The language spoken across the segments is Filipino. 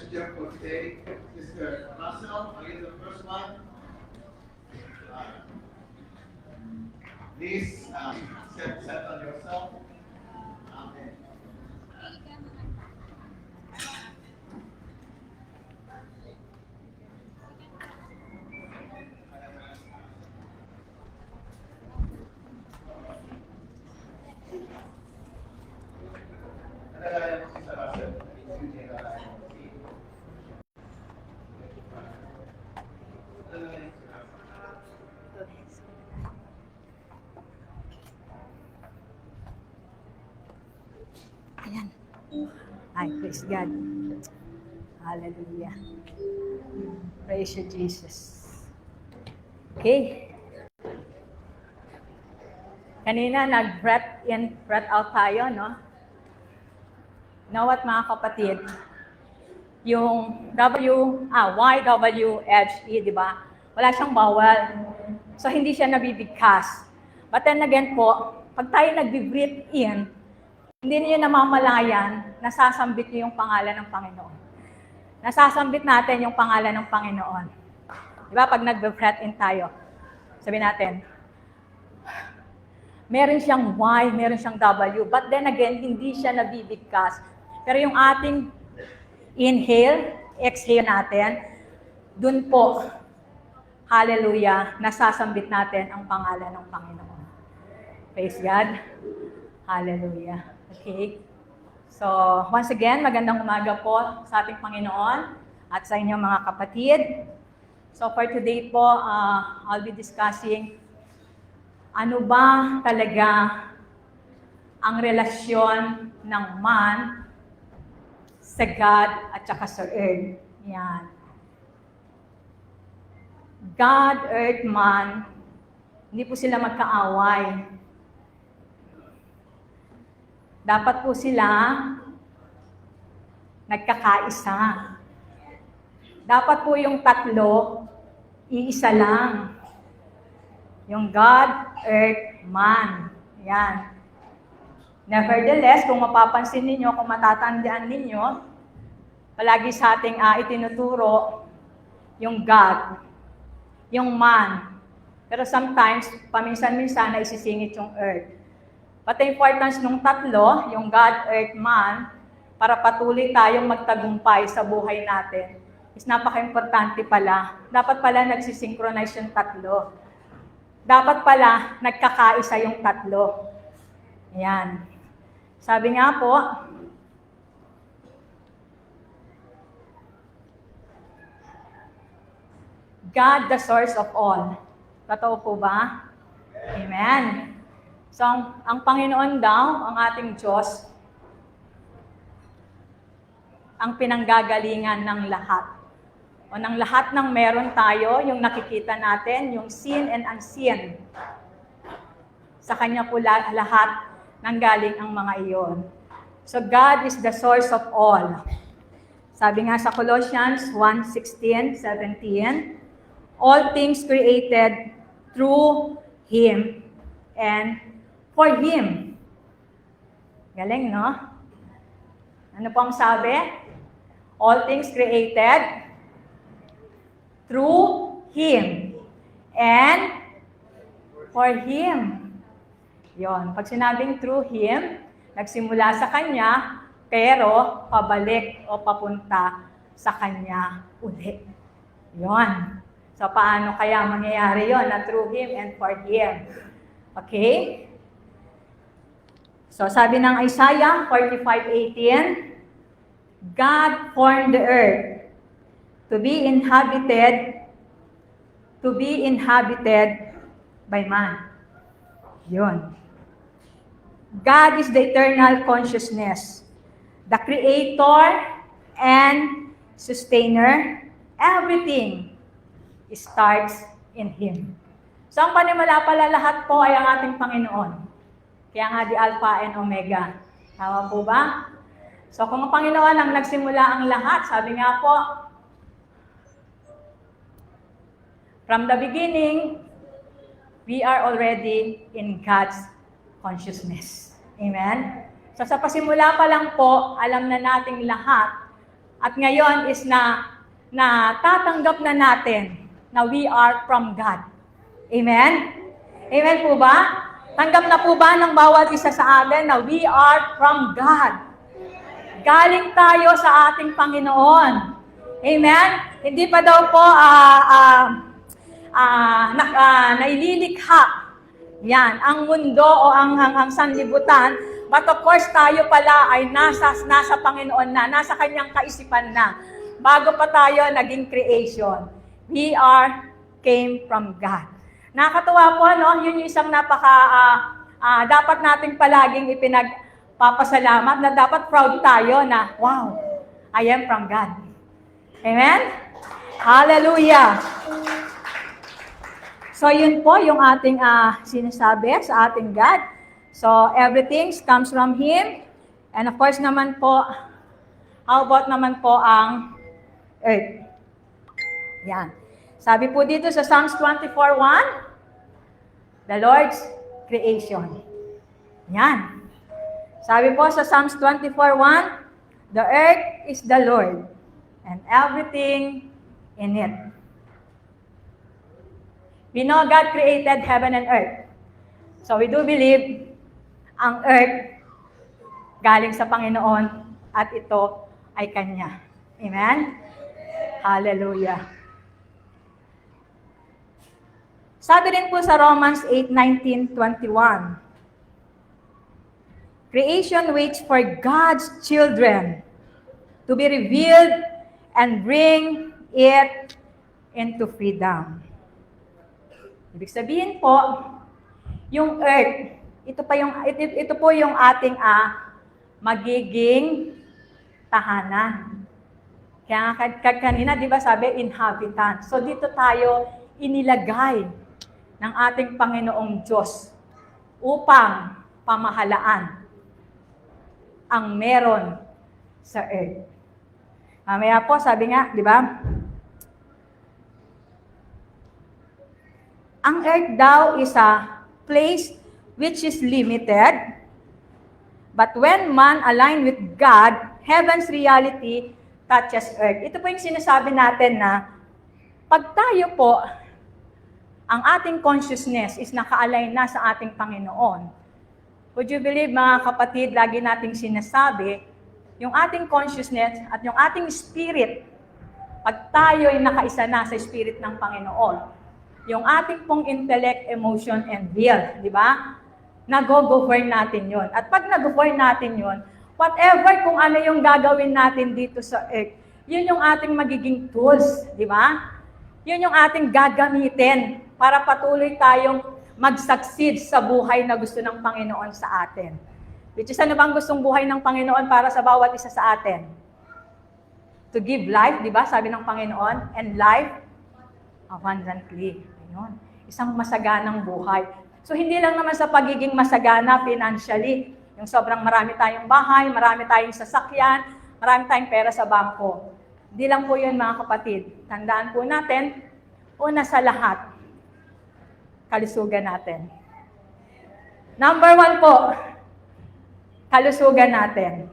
question for today. Sister Russell, are you the first one? Please settle yourself. Amen. Alalayan mo si Sister Russell. Alalayan mo si Ayan. Ay, praise God. Hallelujah. Praise you, Jesus. Okay. Kanina, nag-breath in, breath out tayo, no? Know what, mga kapatid? Yung YWHE, di ba? Wala siyang bawal. So, hindi siya nabibigkas. But then again po, pag tayo nag-breathe in, hindi niyo namamalayan, nasasambit niyo yung pangalan ng Panginoon. Nasasambit natin yung pangalan ng Panginoon. Di ba? Pag nag-breath in tayo, sabi natin, meron siyang Y, meron siyang W. But then again, hindi siya nabibigkas. Pero yung ating inhale, exhale natin, dun po, hallelujah, nasasambit natin ang pangalan ng Panginoon. Praise God. Hallelujah. Okay. So, once again, magandang umaga po sa ating Panginoon at sa inyong mga kapatid. So, for today po, I'll be discussing ano ba talaga ang relasyon ng man sa God at saka sa earth. Yan. God, earth, man, hindi po sila magkaaway. Dapat po sila nagkakaisa. Dapat po yung tatlo, iisa lang. Yung God, earth, man. Yan. Nevertheless, kung mapapansin ninyo, kung matatandaan ninyo, palagi sa ating itinuturo yung God, yung man. Pero sometimes, paminsan-minsan na isisingit yung earth. But the importance ng tatlo, yung God, earth, man, para patuloy tayong magtagumpay sa buhay natin, is napaka-importante pala. Dapat pala nagsisynchronize yung tatlo. Dapat pala nagkakaisa yung tatlo. Ayan. Sabi nga po, God, the source of all. Totoo po ba? Amen. So, ang Panginoon daw, ang ating Diyos, ang pinanggagalingan ng lahat. O ng lahat ng meron tayo, yung nakikita natin, yung seen and unseen. Sa Kanya po lahat nanggaling ang mga iyon. So God is the source of all. Sabi nga sa Colossians 1:16, 17, all things created through Him and for Him. Galing, no? Ano po ang sabi? All things created through Him and for Him. Yon. Pag sinabing through Him, nagsimula sa Kanya, pero pabalik o papunta sa Kanya uli. Yon. So, paano kaya mangyayari yon na through Him and for Him? Okay? So, sabi ng Isaiah 45:18, God formed the earth to be inhabited by man. Yun. God is the eternal consciousness, the creator and sustainer. Everything starts in Him. So, ang panimula pala lahat po ay ang ating Panginoon. Kaya nga di Alpha and Omega. Tama po ba? So, kung ang Panginoon ang nagsimula ang lahat, sabi nga po, from the beginning, we are already in God's consciousness. Amen? So, sa pasimula pa lang po, alam na nating lahat At ngayon is na tatanggap na natin na we are from God. Amen? Amen po ba? Tanggap na po ba ng bawat isa sa atin na we are from God? Galing tayo sa ating Panginoon. Amen? Hindi pa daw po naililikha yan, ang mundo o ang sanlibutan. But of course, tayo pala ay nasa Panginoon na, nasa Kanyang kaisipan na. Bago pa tayo naging creation. We came from God. Nakakatuwa po, no? Yun yung isang dapat nating palaging ipinagpapasalamat na dapat proud tayo na, wow, I am from God. Amen? Hallelujah! So yun po yung ating sinasabi sa ating God. So everything comes from Him. And of course naman po, how about naman po ang earth? Yan. Sabi po dito sa Psalms 24:1, the Lord's creation. Yan. Sabi po sa Psalms 24:1, the earth is the Lord and everything in it. We know God created heaven and earth. So we do believe ang earth galing sa Panginoon at ito ay Kanya. Amen? Hallelujah. Sabi rin po sa Romans 8:19-21, creation waits for God's children to be revealed and bring it into freedom. Ibig sabihin po, yung earth, ito po yung ating magiging tahanan. Kaya kanina, di ba sabi, inhabitant. So dito tayo inilagay ng ating Panginoong Diyos upang pamahalaan ang meron sa earth. Mamaya po, sabi nga, di ba? Ang earth daw is a place which is limited, but when man aligned with God, heaven's reality touches earth. Ito po yung sinasabi natin na pag tayo po, ang ating consciousness is naka-align na sa ating Panginoon. Would you believe, mga kapatid, lagi nating sinasabi, yung ating consciousness at yung ating spirit, pag tayo ay nakaisa na sa spirit ng Panginoon, yung ating pong intellect, emotion, and will, di ba? Nag-govern natin yon. At pag nag-govern natin yon, whatever kung ano yung gagawin natin dito sa earth, yun yung ating magiging tools, di ba? Yun yung ating gagamitin para patuloy tayong mag-succeed sa buhay na gusto ng Panginoon sa atin. Which is, ano bang gustong buhay ng Panginoon para sa bawat isa sa atin? To give life, di ba? Sabi ng Panginoon, and life abundantly. Ayun. Isang masaganang buhay. So, hindi lang naman sa pagiging masagana financially. Yung sobrang marami tayong bahay, marami tayong sasakyan, marami tayong pera sa bangko. Hindi lang po yun, mga kapatid. Tandaan po natin, una sa lahat, kalusugan natin. Number 1 po, kalusugan natin.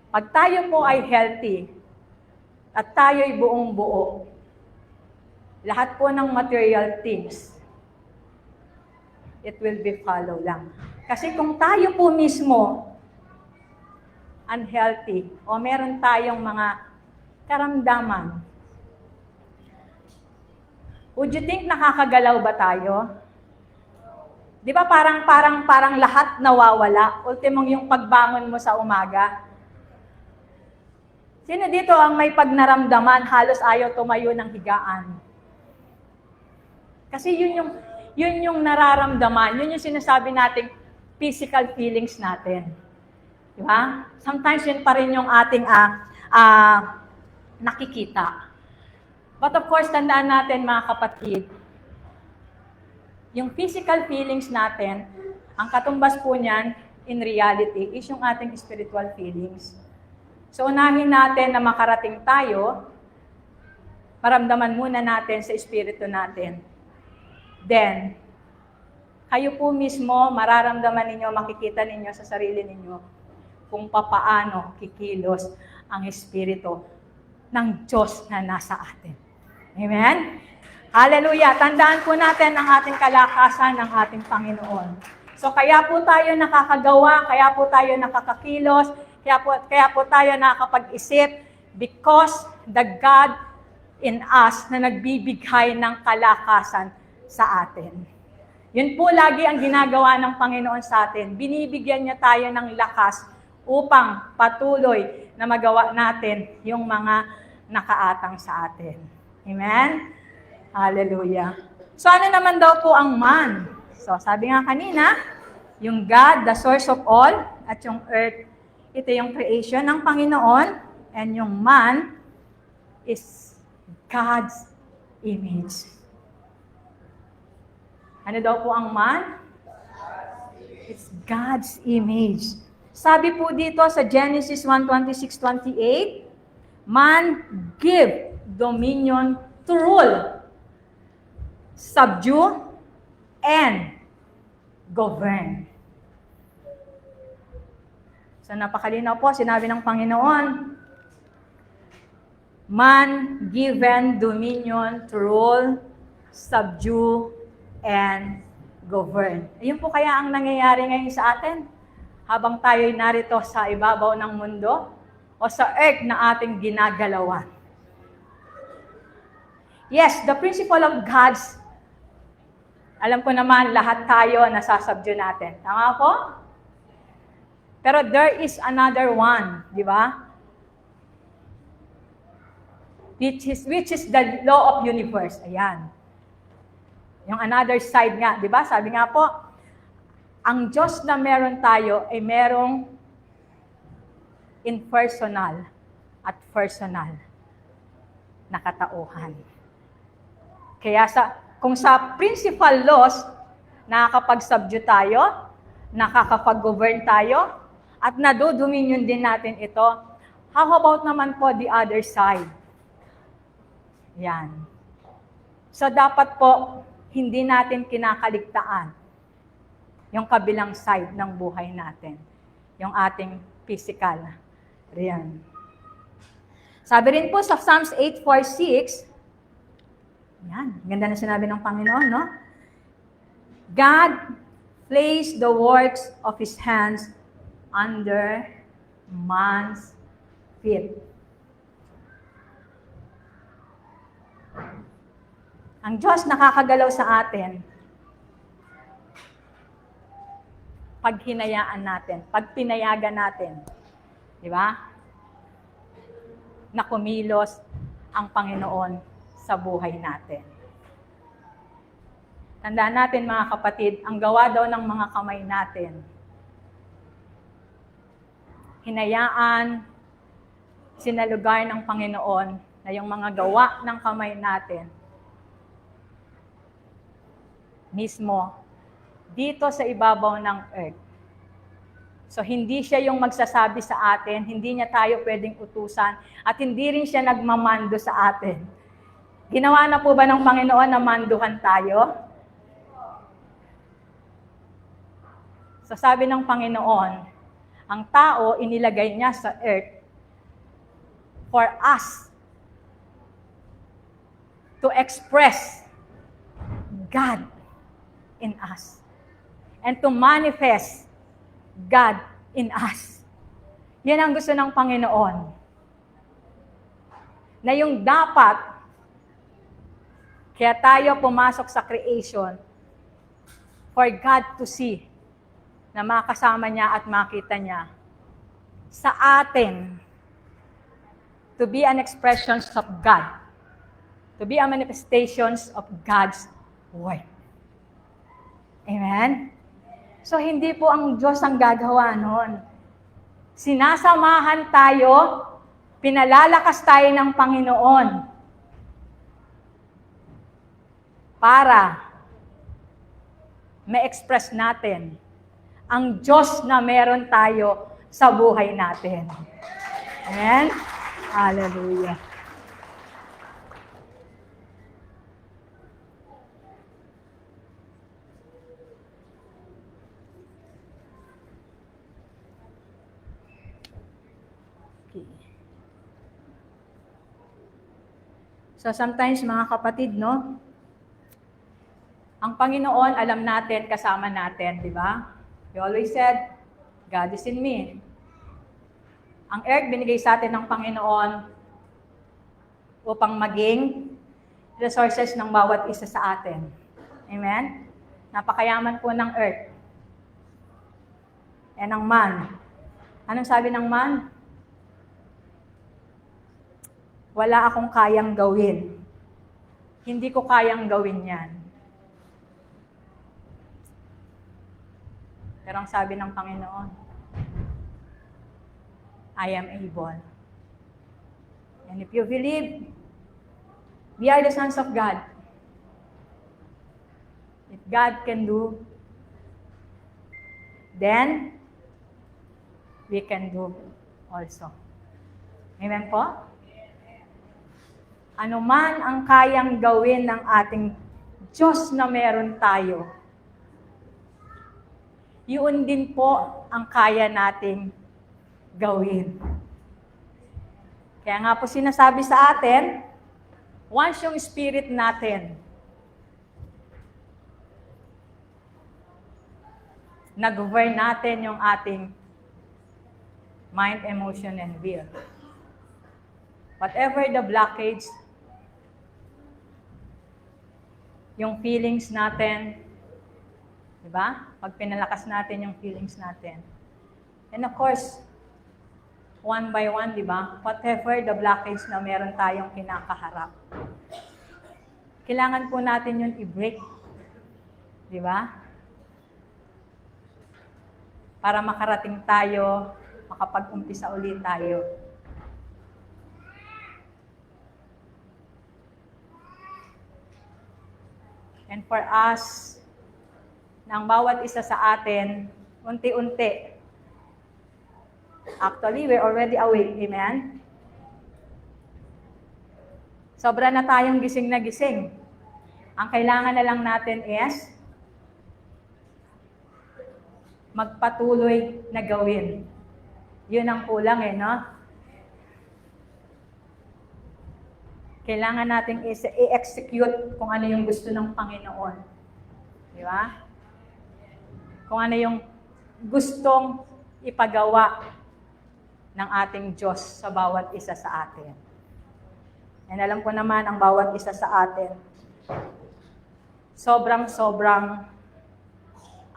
Pag tayo po ay healthy, at tayo ay buong buo, lahat po ng material things, it will be follow lang. Kasi kung tayo po mismo unhealthy o meron tayong mga karamdaman, would you think nakakagalaw ba tayo? Di ba parang lahat nawawala? Ultimong yung pagbangon mo sa umaga. Sino dito ang may pagnaramdaman halos ayaw tumayo ng higaan? Kasi yun yung nararamdaman, yun yung sinasabi nating physical feelings natin. Di ba? Sometimes yun pa rin yung ating nakikita. But of course, tandaan natin, mga kapatid, yung physical feelings natin, ang katumbas po niyan, in reality, is yung ating spiritual feelings. So, unahin natin na makarating tayo, maramdaman muna natin sa espiritu natin. Then, kayo po mismo, mararamdaman ninyo, makikita ninyo sa sarili ninyo kung papaano kikilos ang espiritu. ng Diyos na nasa atin. Amen? Hallelujah! Tandaan po natin ang ating kalakasan ng ating Panginoon. So kaya po tayo nakakagawa, kaya po tayo nakakakilos, kaya po tayo nakakapag-isip because the God in us na nagbibigay ng kalakasan sa atin. Yun po lagi ang ginagawa ng Panginoon sa atin. Binibigyan niya tayo ng lakas upang patuloy na magawa natin yung mga nakaatang sa atin. Amen? Hallelujah. So ano naman daw po ang man? So sabi nga kanina, yung God, the source of all, at yung earth, ito yung creation ng Panginoon, and yung man is God's image. Ano daw po ang man? It's God's image. Sabi po dito sa Genesis 1:26-28, man give dominion to rule, subdue, and govern. So napakalinaw po, sinabi ng Panginoon, man given dominion to rule, subdue, and govern. Ayun po kaya ang nangyayari ngayon sa atin habang tayo'y narito sa ibabaw ng mundo o sa earth na ating ginagalawan. Yes, the principle of God's, alam ko naman lahat tayo nasasubdue natin. Tama po? Pero there is another one, di ba? Which is the law of universe. Ayan. Yung another side nga, di ba? Sabi nga po, ang Diyos na meron tayo ay merong impersonal at personal na katauhan. Kaya kung sa principal laws, nakakapag-subdue tayo, nakakapag-govern tayo, at nadodominion din natin ito, how about naman po the other side? Yan. So dapat po, hindi natin kinakaligtaan yung kabilang side ng buhay natin. Yung ating physical. Riyan. Sabi rin po sa Psalms 8:4-6, yan, ganda na sinabi ng Panginoon, no? God placed the works of His hands under man's feet. Ang Diyos nakakagalaw sa atin pag hinayaan natin, pag pinayagan natin. Di ba? Na kumilos ang Panginoon sa buhay natin. Tandaan natin mga kapatid, ang gawa daw ng mga kamay natin, hinayaan, sinalugar ng Panginoon na yung mga gawa ng kamay natin, mismo, dito sa ibabaw ng earth. So, hindi siya yung magsasabi sa atin, hindi niya tayo pwedeng utusan, at hindi rin siya nagmamando sa atin. Ginawa na po ba ng Panginoon na manduhan tayo? So, sabi ng Panginoon, ang tao inilagay niya sa earth for us to express God in us and to manifest God in us. Yan ang gusto ng Panginoon. Na yung dapat, kaya tayo pumasok sa creation for God to see, na makasama niya at makita niya sa atin to be an expression of God, to be a manifestations of God's Word. Amen? So, hindi po ang Diyos ang gagawa nun. Sinasamahan tayo, pinalalakas tayo ng Panginoon para ma-express natin ang Diyos na meron tayo sa buhay natin. Amen? Hallelujah. So sometimes mga kapatid, no? Ang Panginoon, alam natin, kasama natin, di ba? We always said, God is in me. Ang earth, binigay sa atin ng Panginoon upang maging resources ng bawat isa sa atin. Amen? Napakayaman po ng earth. And ang man. Anong sabi ng man? Wala akong kayang gawin. Hindi ko kayang gawin yan. Pero ang sabi ng Panginoon, I am able. And if you believe, we are the sons of God. If God can do, then we can do also. Amen po? Ano man ang kayang gawin ng ating Diyos na meron tayo, yun din po ang kaya nating gawin. Kaya nga po sinasabi sa atin, once yung spirit natin nag-govern natin yung ating mind, emotion, and will. Whatever the blockage, yung feelings natin, di ba? Pag pinalakas natin yung feelings natin. And of course, one by one, di ba? Whatever the blockage na meron tayong kinakaharap. Kailangan po natin yun i-break. Di ba? Para makarating tayo, makapag-umpisa ulit tayo. And for us, ng bawat isa sa atin, unti-unti. Actually, we're already awake. Amen? Sobra na tayong gising na gising. Ang kailangan na lang natin is magpatuloy na gawin. Yun ang kulang no? Kailangan natin i-execute kung ano yung gusto ng Panginoon. Di ba? Kung ano yung gustong ipagawa ng ating Diyos sa bawat isa sa atin. And alam ko naman ang bawat isa sa atin, sobrang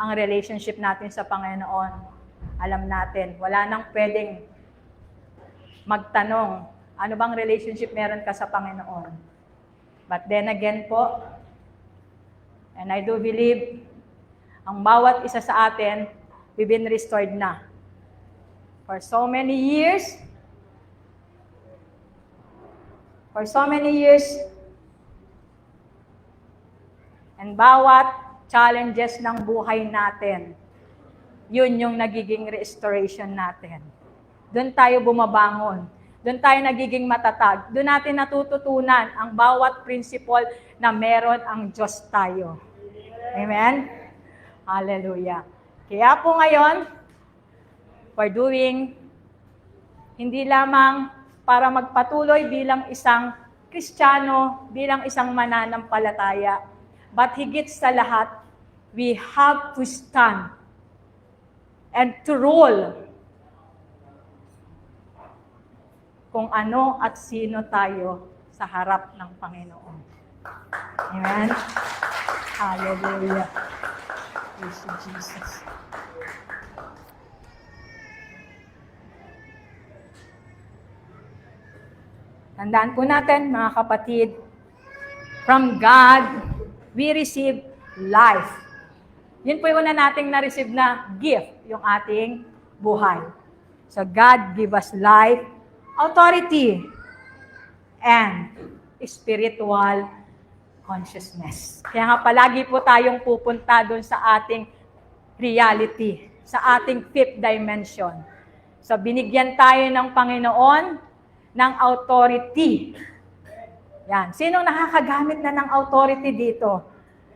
ang relationship natin sa Panginoon. Alam natin, wala nang pwedeng magtanong, ano bang relationship meron ka sa Panginoon? But then again po, and I do believe, ang bawat isa sa atin, we've been restored na. For so many years, and bawat challenges ng buhay natin, yun yung nagiging restoration natin. Doon tayo bumabangon. Doon tayo nagiging matatag. Doon natin natututunan ang bawat principle na meron ang Diyos tayo. Amen? Hallelujah. Kaya po ngayon, we're doing hindi lamang para magpatuloy bilang isang Kristiyano, bilang isang mananampalataya, but higit sa lahat, we have to stand and to rule kung ano at sino tayo sa harap ng Panginoon. Amen? Hallelujah. Praise you, Jesus. Tandaan po natin, mga kapatid, from God, we receive life. Yun po yung una nating na-receive na gift, yung ating buhay. So God give us life, authority, and spiritual consciousness. Kaya nga palagi po tayong pupunta doon sa ating reality, sa ating fifth dimension. So binigyan tayo ng Panginoon ng authority. Yan. Sinong nakakagamit na ng authority dito?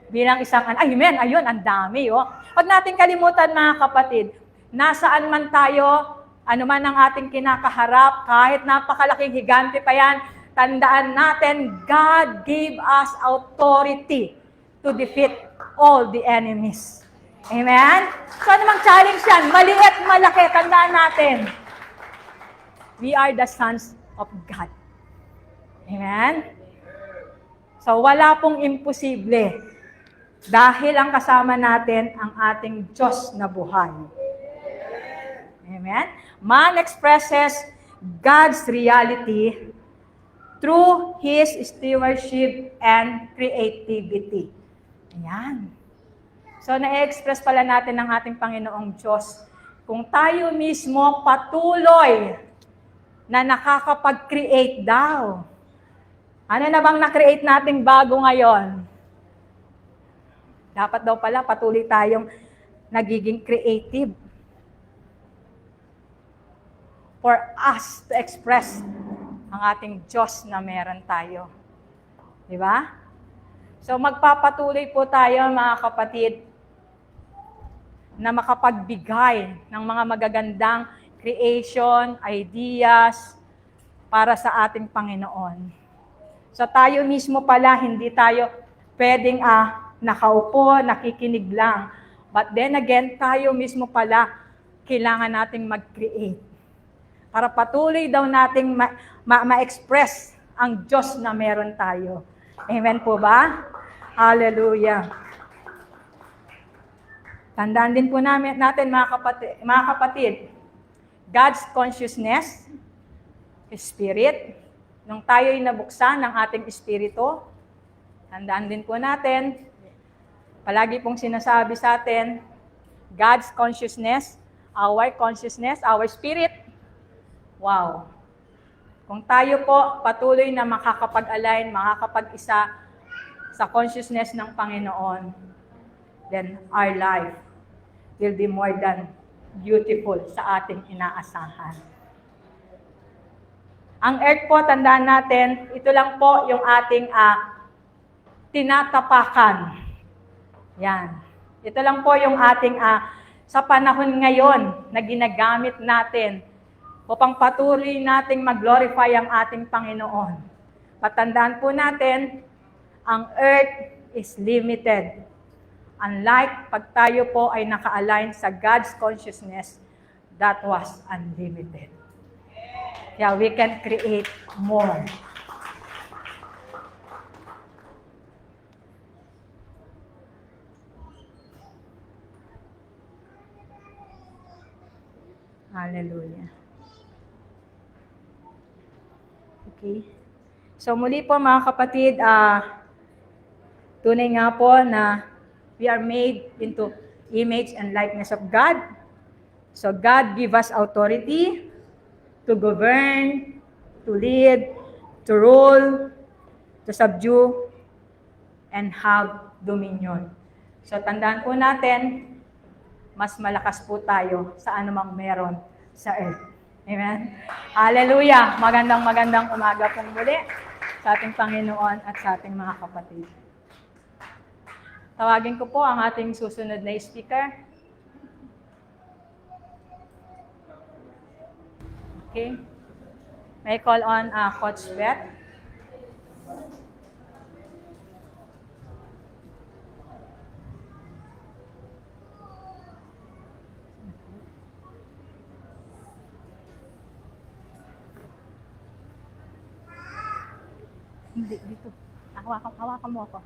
Bilang isang, amen, ayun, ang dami. Huwag natin kalimutan mga kapatid, nasaan man tayo, ano man ang ating kinakaharap, kahit napakalaking higante pa yan, tandaan natin, God gave us authority to defeat all the enemies. Amen? So, anumang challenge yan, maliit, malaki, tandaan natin. We are the sons of God. Amen? So, wala pong imposible. Dahil ang kasama natin ang ating Diyos na buhay. Amen? Man expresses God's reality through His stewardship and creativity. Ayan. So, na-express pala natin ng ating Panginoong Diyos. Kung tayo mismo patuloy na nakakapag-create daw. Ano na bang na-create nating bago ngayon? Dapat daw pala patuloy tayong nagiging creative for us to express ang ating Diyos na meron tayo. Di ba? So magpapatuloy po tayo mga kapatid na makapagbigay ng mga magagandang creation, ideas para sa ating Panginoon. So tayo mismo pala, hindi tayo pwedeng nakaupo, nakikinig lang. But then again, tayo mismo pala, kailangan nating mag-create. Para patuloy daw nating ma-express ang Diyos na meron tayo. Amen po ba? Hallelujah. Tandaan din po natin mga kapatid, God's consciousness, Spirit, nung tayo'y nabuksan ng ating espiritu, tandaan din po natin, palagi pong sinasabi sa atin, God's consciousness, our spirit. Wow. Kung tayo po patuloy na makakapag-align, makakapag-isa sa consciousness ng Panginoon, then our life will be more than beautiful sa ating inaasahan. Ang earth po, tandaan natin, ito lang po yung ating tinatapakan. Yan. Ito lang po yung ating sa panahon ngayon na ginagamit natin upang patuloy nating mag-glorify ang ating Panginoon. Patandaan po natin, ang earth is limited. Unlike pag tayo po ay naka-align sa God's consciousness, that was unlimited. Yeah, we can create more. Hallelujah. Okay. So muli po mga kapatid, tunay nga po na we are made into image and likeness of God. So God give us authority to govern, to lead, to rule, to subdue, and have dominion. So tandaan po natin, mas malakas po tayo sa anumang meron sa earth. Amen? Hallelujah! Magandang umaga pong muli sa ating Panginoon at sa ating mga kapatid. Tawagin ko po ang ating susunod na speaker. Okay. May call on Coach Beth. Hindi, dito. Hawakan mo ako.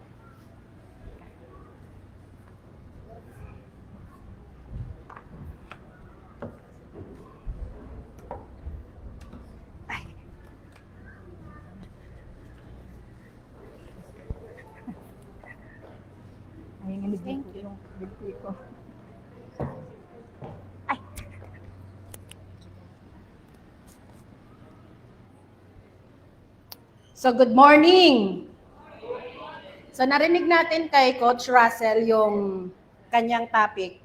Thank you. Yung binti ko. Ay! So, good morning! So, narinig natin kay Coach Russell yung kanyang topic,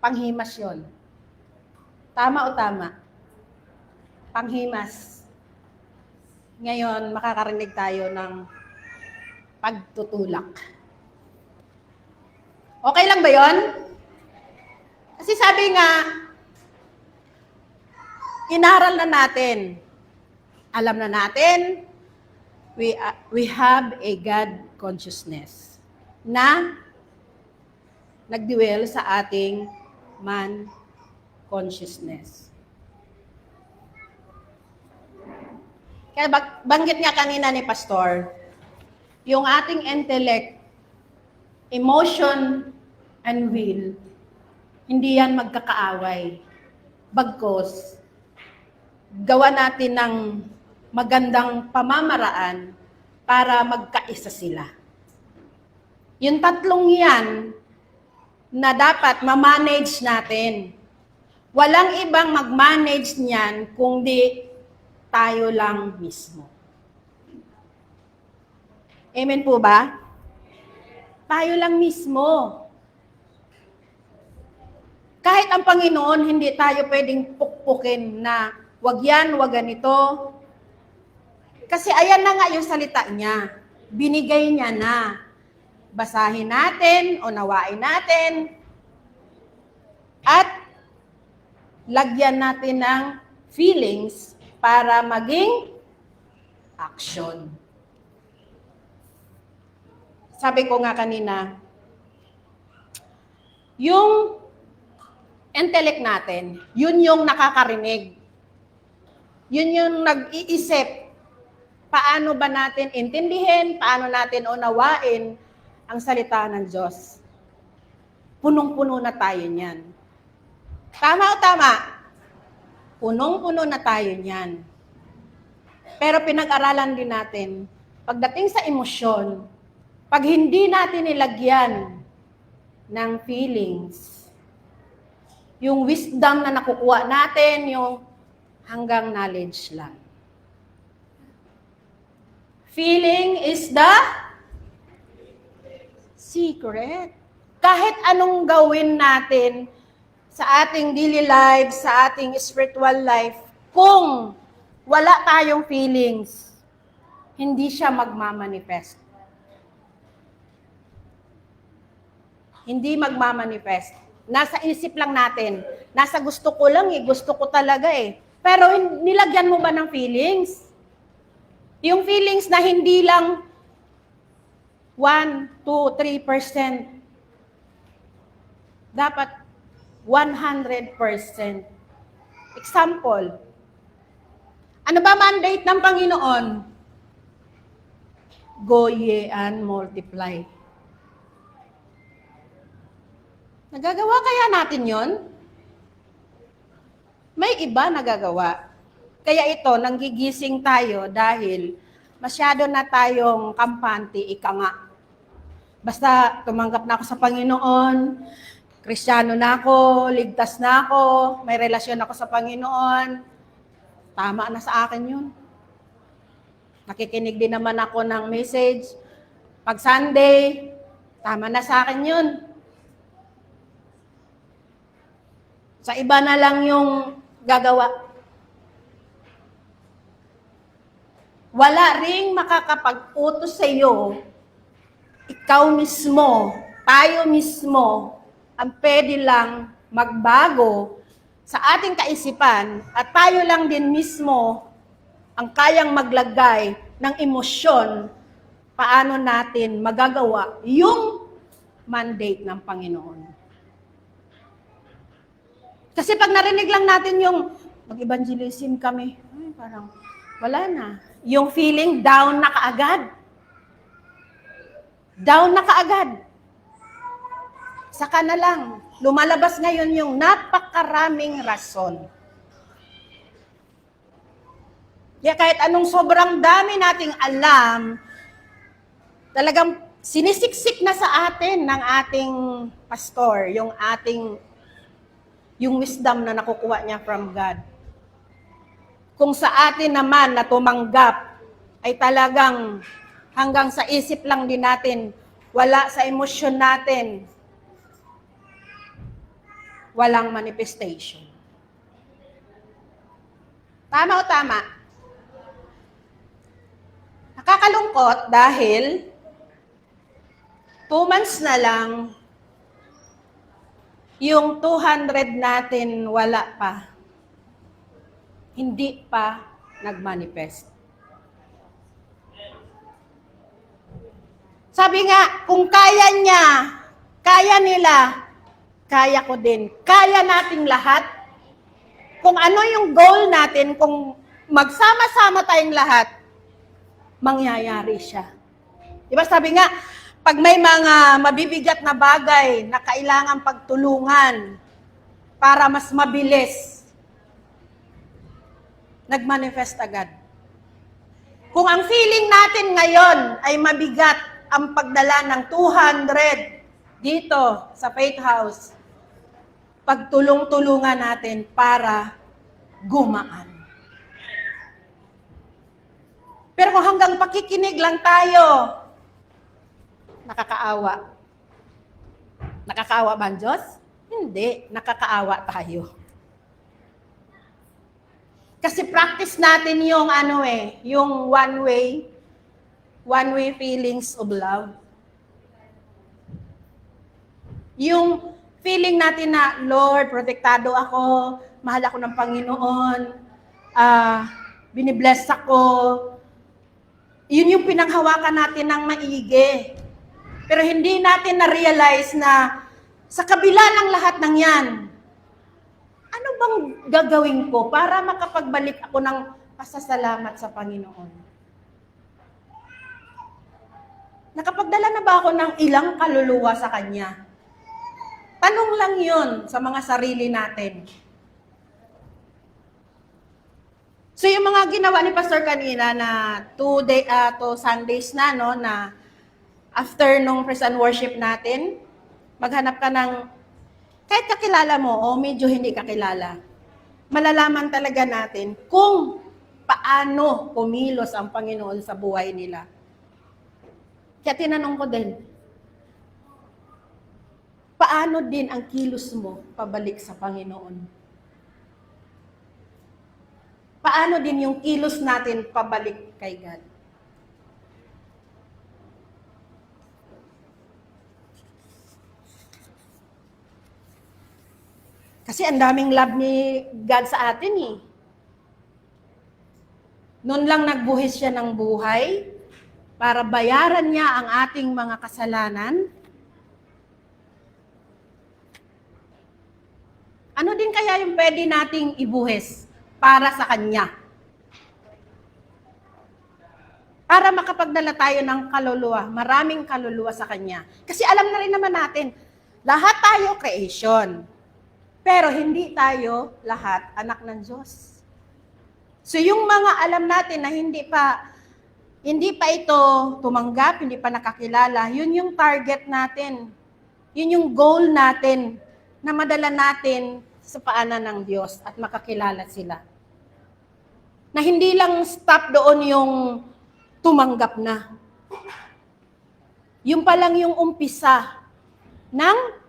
panghimas yun. Tama o tama? Panghimas. Ngayon, makakarinig tayo ng pagtutulak. Okay lang ba yon? Kasi sabi nga, inaral na natin Alam na natin, we have a God consciousness na nagdwell sa ating man consciousness. Kaya banggit nga kanina ni Pastor, yung ating intellect, emotion, and will, hindi yan magkakaaway. Bagkus, gawa natin ng magandang pamamaraan para magkaisa sila. Yung tatlong yan na dapat ma-manage natin. Walang ibang mag-manage niyan kundi tayo lang mismo. Amen po ba? Tayo lang mismo. Kahit ang Panginoon, hindi tayo pwedeng pukpukin na wag yan, wag ganito. Kasi ayan na nga yung salita niya. Binigay niya na. Basahin natin, unawain natin, at lagyan natin ng feelings para maging action. Sabi ko nga kanina, yung intellect natin, yun yung nakakarinig. Yun yung nag-iisip. Paano ba natin intindihin, paano natin unawain ang salita ng Diyos. Punong-puno na tayo niyan. Tama o tama? Punong-puno na tayo niyan. Pero pinag-aralan din natin, pagdating sa emosyon, pag hindi natin nilagyan ng feelings, yung wisdom na nakukuha natin, yung hanggang knowledge lang. Feeling is the secret. Kahit anong gawin natin sa ating daily life, sa ating spiritual life, kung wala tayong feelings, hindi siya magmamanifest. Hindi magmamanifest. Nasa isip lang natin. Nasa gusto ko lang gusto ko talaga Pero nilagyan mo ba ng feelings? Yung feelings na hindi lang 1, 2, 3%. Dapat 100%. Example, ano ba mandate ng Panginoon? Go ye and multiply. Nagagawa kaya natin yon? May iba nagagawa. Kaya ito, nanggigising tayo dahil masyado na tayong kampante, ika nga. Basta tumanggap na ako sa Panginoon, Kristiyano na ako, ligtas na ako, may relasyon ako sa Panginoon, tama na sa akin yun. Nakikinig din naman ako ng message. Pag Sunday, tama na sa akin yun. Sa iba na lang yung gagawa. Wala ring makakapag-utos sa iyo, ikaw mismo, tayo mismo, ang pwede lang magbago sa ating kaisipan at tayo lang din mismo ang kayang maglagay ng emosyon paano natin magagawa yung mandate ng Panginoon. Kasi pag narinig lang natin yung mag-evangelism kami, parang wala na. Yung feeling down na kaagad. Down na kaagad. Saka na lang, lumalabas ngayon yung napakaraming rason. Kaya kahit anong sobrang dami nating alam, talagang sinisiksik na sa atin ng ating pastor, yung wisdom na nakukuha niya from God. Kung sa atin naman na tumanggap, ay talagang hanggang sa isip lang din natin, wala sa emosyon natin, walang manifestation. Tama o tama? Nakakalungkot dahil 2 months na lang, yung 200 natin wala pa. Hindi pa nagmanifest. Sabi nga, kung kaya niya, kaya nila, kaya ko din. Kaya nating lahat. Kung ano yung goal natin, kung magsama-sama tayong lahat, mangyayari siya. Diba sabi nga, pag may mga mabibigat na bagay na kailangan pagtulungan para mas mabilis, nagmanifest agad. Kung ang feeling natin ngayon ay mabigat ang pagdala ng 200 dito sa Faith House, pagtulong-tulungan natin para gumaan. Pero kung hanggang pakikinig lang tayo, nakakaawa. Nakakaawa ba ang Diyos? Hindi, nakakaawa tayo. Kasi practice natin yung yung one way feelings of love. Yung feeling natin na, Lord, protektado ako, mahal ako ng Panginoon, binibless ako. Yun yung pinanghawakan natin ng maigi. Pero hindi natin na-realize na sa kabila ng lahat ng yan, ano bang gagawin ko para makapagbalik ako ng pasasalamat sa Panginoon? Nakapagdala na ba ako ng ilang kaluluwa sa Kanya? Tanong lang yun sa mga sarili natin. So yung mga ginawa ni Pastor kanina na 2 Sundays na, no, na after nung praise and worship natin, maghanap ka ng, kahit kakilala mo o medyo hindi kakilala, malalaman talaga natin kung paano kumilos ang Panginoon sa buhay nila. Kaya tinanong ko din, paano din ang kilos mo pabalik sa Panginoon? Paano din yung kilos natin pabalik kay God? Kasi ang daming love ni God sa atin eh. Noon lang nagbuhis siya ng buhay para bayaran niya ang ating mga kasalanan. Ano din kaya yung pwede nating ibuhis para sa Kanya? Para makapagdala tayo ng kaluluwa, maraming kaluluwa sa Kanya. Kasi alam na rin naman natin, lahat tayo creation. Pero hindi tayo lahat anak ng Diyos. So yung mga alam natin na hindi pa ito tumanggap, hindi pa nakakilala, yun yung target natin. Yun yung goal natin na madala natin sa paanan ng Diyos at makakilala sila. Na hindi lang stop doon yung tumanggap na. Yung pa lang yung umpisa ng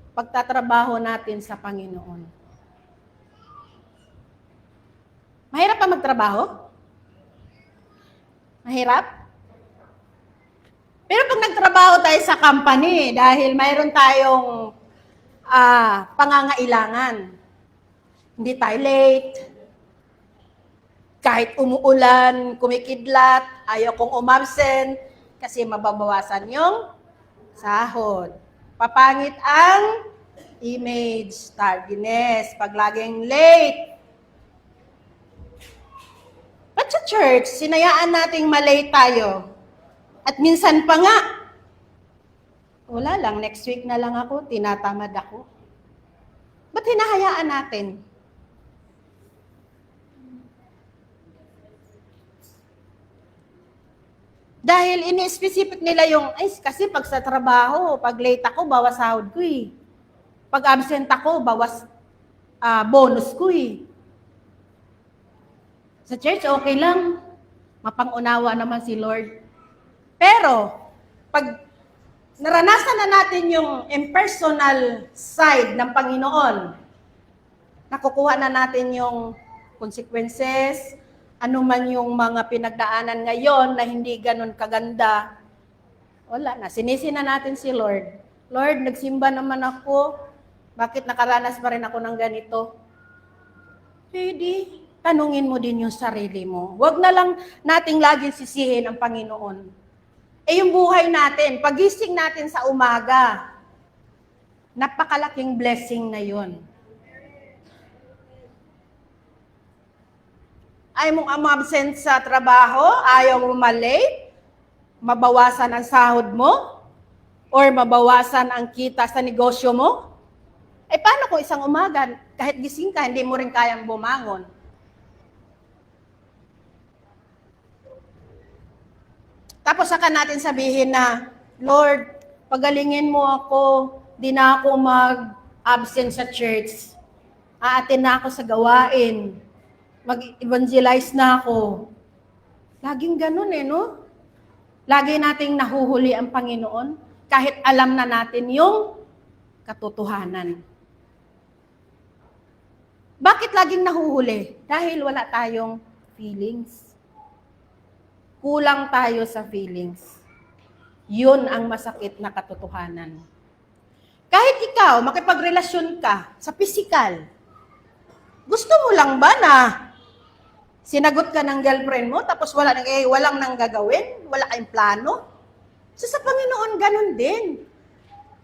pagtatrabaho natin sa Panginoon. Mahirap pa magtrabaho? Mahirap? Pero pag nagtrabaho tayo sa company, dahil mayroon tayong pangangailangan, hindi tayo late, kahit umuulan, kumikidlat, ayaw kong umabsent, kasi mababawasan yung sahod. Papangit ang image, tardiness, pag laging late. But sa church, sinayaan nating malate tayo. At minsan pa nga, wala lang, next week na lang ako, tinatamad ako. Ba't hinahayaan natin? Dahil ini-specific nila yung, kasi pag sa trabaho, pag late ako, bawas sahod ko eh. Pag absent ako, bawas bonus ko eh. Sa church, okay lang. Mapang-unawa naman si Lord. Pero, pag naranasan na natin yung impersonal side ng Panginoon, nakukuha na natin yung consequences, ano man yung mga pinagdaanan ngayon na hindi ganun kaganda, wala na. Sinisi na natin si Lord. Lord, nagsimba naman ako. Bakit nakaranas pa rin ako ng ganito? Pwede. tanungin mo din yung sarili mo. Huwag na lang nating laging sisihin ang Panginoon. Yung buhay natin, pagising natin sa umaga, napakalaking blessing na yun. Ayaw mong umabsent sa trabaho, ayaw mo malate, mabawasan ang sahod mo, or mabawasan ang kita sa negosyo mo? Paano kung isang umaga, kahit gising ka, hindi mo rin kayang bumangon? Tapos saka natin sabihin na, Lord, pagalingin mo ako, di na ako mag-absent sa church. Aatin na ako sa gawain. Mag-evangelize na ako. Laging ganun no? Lagi nating nahuhuli ang Panginoon kahit alam na natin yung katotohanan. Bakit laging nahuhuli? Dahil wala tayong feelings. Kulang tayo sa feelings. Yun ang masakit na katotohanan. Kahit ikaw, makipagrelasyon ka sa physical, gusto mo lang ba na sinagot ka ng girlfriend mo, tapos walang nang gagawin? Wala kayong plano? So sa Panginoon, ganun din.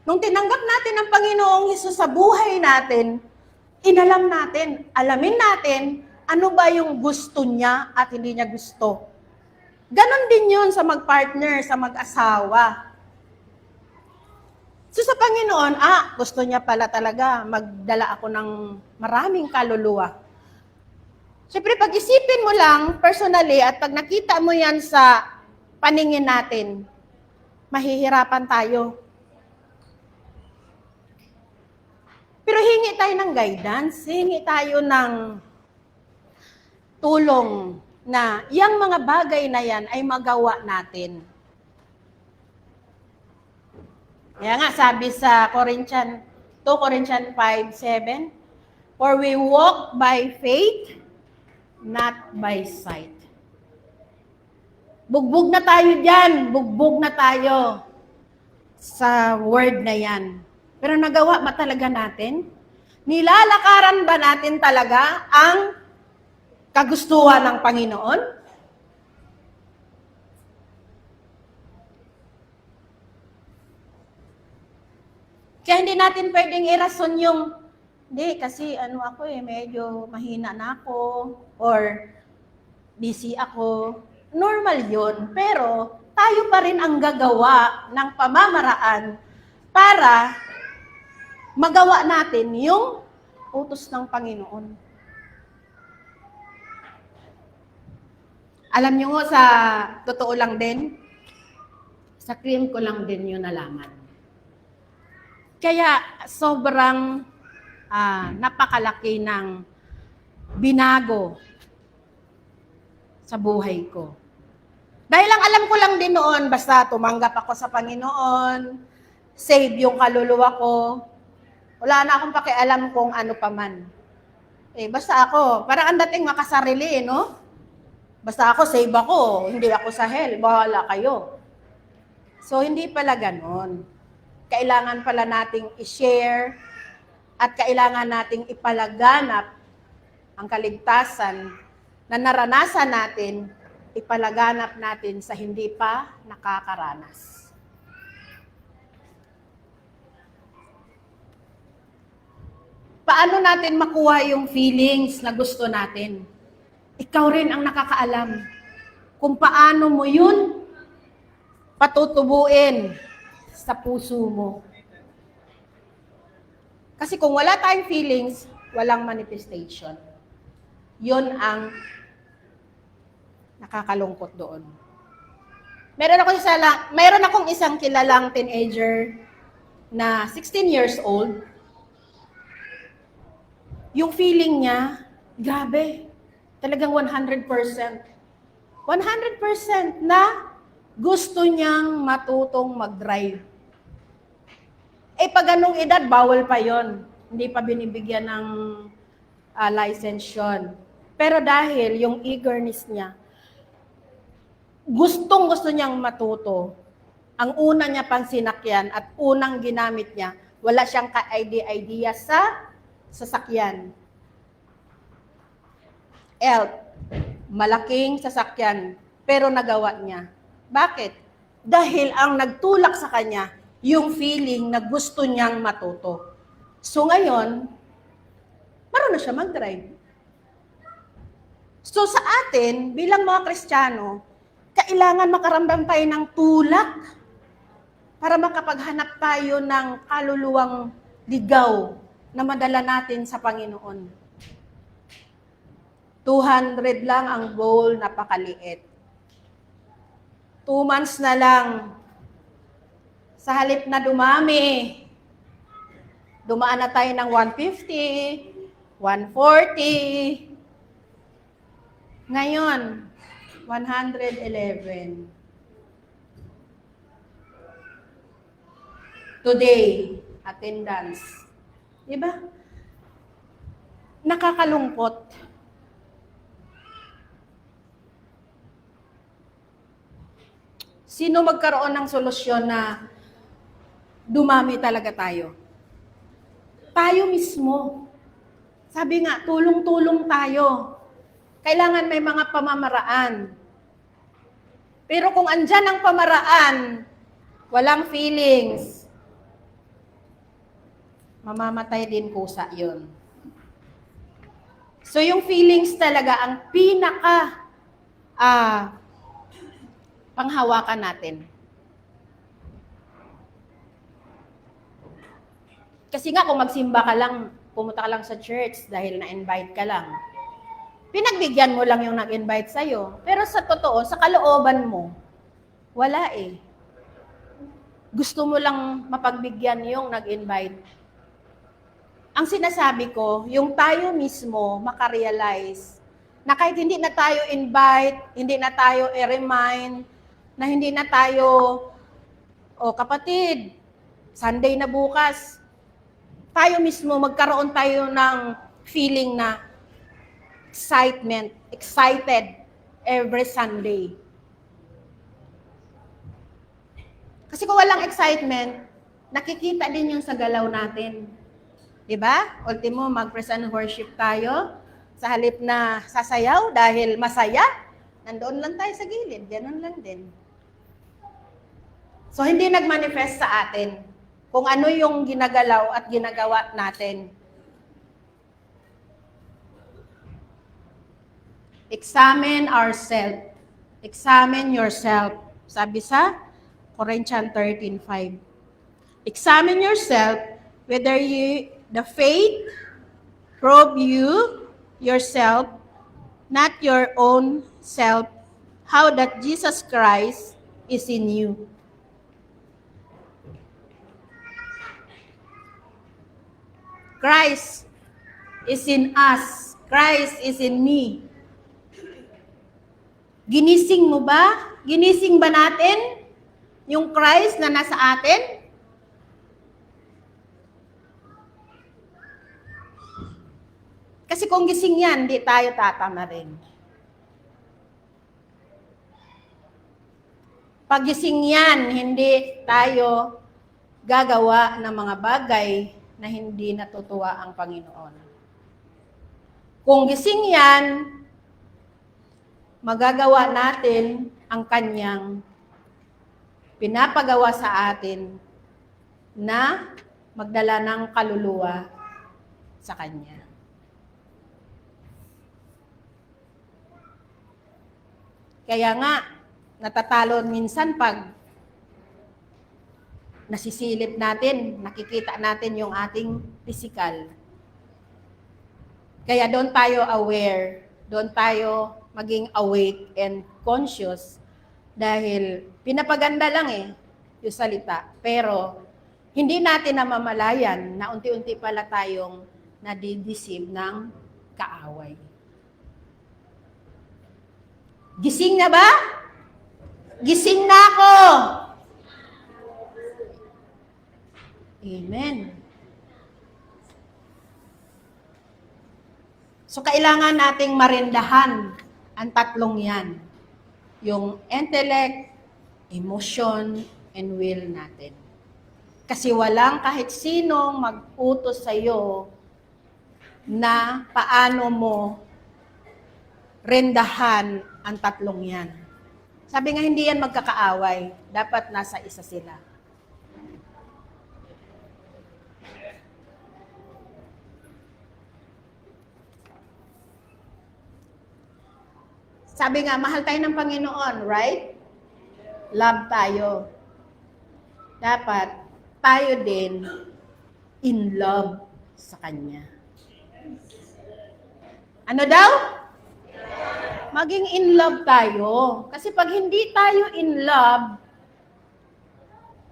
Nung tinanggap natin ang Panginoong Hesus sa buhay natin, inalam natin, alamin natin, ano ba yung gusto niya at hindi niya gusto. Ganon din yun sa mag-partner, sa mag-asawa. So sa Panginoon, gusto niya pala talaga magdala ako ng maraming kaluluwa. Siyempre, pag-isipin mo lang personally at pag nakita mo yan sa paningin natin, mahihirapan tayo. Pero hingi tayo ng guidance, hingi tayo ng tulong na yung mga bagay na yan ay magawa natin. Kaya nga sabi sa 2 Corinthians 5:7, for we walk by faith, not by sight. Bugbog na tayo dyan, bugbog na tayo sa word na yan. Pero nagawa ba talaga natin? Nilalakaran ba natin talaga ang kagustuhan ng Panginoon? Kaya hindi natin pwedeng irason yung, hindi, kasi ako medyo mahina na ako, or busy ako. Normal yun, pero tayo pa rin ang gagawa ng pamamaraan para magawa natin yung utos ng Panginoon. Alam nyo sa totoo lang din, sa cream ko lang din yun nalaman. Kaya sobrang napakalaki ng binago sa buhay ko. Dahil ang alam ko lang din noon, basta tumanggap ako sa Panginoon, save yung kaluluwa ko, wala na akong pakialam kung ano pa man. Basta ako, parang ang dating makasarili, no? Basta ako, save ako, hindi ako sa hell, bahala kayo. So, hindi pala ganon. Kailangan pala nating i-share at kailangan nating ipalaganap ang kaligtasan na naranasan natin, ipalaganap natin sa hindi pa nakakaranas. Paano natin makuha yung feelings na gusto natin? Ikaw rin ang nakakaalam kung paano mo yun patutubuin sa puso mo. Kasi kung wala tayong feelings, walang manifestation. Yun ang nakakalungkot doon. Meron akong isang kilalang teenager na 16 years old. Yung feeling niya, grabe, talagang 100%. 100% na gusto niyang matutong mag-drive. Pag ganung edad, bawal pa yon. Hindi pa binibigyan ng license yun. Pero dahil yung eagerness niya, gustong-gusto niyang matuto, ang una niya pang sinakyan at unang ginamit niya, wala siyang ka-idea sa sasakyan. Elf, malaking sasakyan, pero nagawa niya. Bakit? Dahil ang nagtulak sa kanya, yung feeling na gusto niyang matuto. So ngayon, marunong siya mag-drive. So sa atin, bilang mga Kristiyano, kailangan makaramdam tayo ng tulak para makapaghanap tayo ng kaluluwang ligaw na madala natin sa Panginoon. 200 lang ang goal, napakaliit. 2 months na lang. Sa halip na dumami, dumaan na tayo ng 150, 140. Ngayon, 111. Today, attendance. Diba? Nakakalungkot. Sino magkaroon ng solusyon na dumami talaga tayo? Tayo mismo. Sabi nga, tulong-tulong tayo. Kailangan may mga pamamaraan. Pero kung andyan ang pamaraan, walang feelings, mamamatay din kusa yun. So yung feelings talaga ang pinaka panghawakan natin. Kasi nga kung magsimba ka lang, pumunta ka lang sa church dahil na-invite ka lang, pinagbigyan mo lang yung nag-invite sa'yo. Pero sa totoo, sa kalooban mo, wala eh. Gusto mo lang mapagbigyan yung nag-invite. Ang sinasabi ko, yung tayo mismo makarealize na kahit hindi na tayo invite, hindi na tayo i-remind, na hindi na tayo, kapatid, Sunday na bukas, tayo mismo magkaroon tayo ng feeling na excited every Sunday. Kasi kung walang excitement, nakikita din yung sa galaw natin. Diba? Ultimo, mag-praise and worship tayo. Sa halip na sasayaw dahil masaya, nandoon lang tayo sa gilid. Ganun lang din. So, hindi nag-manifest sa atin kung ano yung ginagalaw at ginagawa natin. Examine ourselves. Examine yourself. Sabi sa Corinthians 13:5. Examine yourself whether the faith prove you yourself, not your own self, how that Jesus Christ is in you. Christ is in us. Christ is in me. Ginising mo ba? Ginising ba natin yung Christ na nasa atin? Kasi kung gising yan, hindi tayo tatama rin. Pag gising yan, hindi tayo gagawa ng mga bagay na hindi natutuwa ang Panginoon. Kung gising yan, magagawa natin ang kanyang pinapagawa sa atin na magdala ng kaluluwa sa kanya. Kaya nga, natatalo minsan pag nasisilip natin, nakikita natin yung ating physical. Kaya doon tayo aware, doon tayo maging awake and conscious dahil pinapaganda lang yung salita. Pero hindi natin namamalayan na unti-unti pala tayong nadideceive ng kaaway. Gising na ba? Gising na ako! Amen. So, kailangan nating marindahan ang tatlong yan. Yung intellect, emotion, and will natin. Kasi walang kahit sinong mag-utos sa'yo na paano mo rendahan ang tatlong yan. Sabi nga, hindi yan magkakaaway. Dapat nasa isa sila. Sabi nga, mahal tayo ng Panginoon, right? Love tayo. Dapat tayo din in love sa Kanya. Ano daw? Maging in love tayo. Kasi pag hindi tayo in love,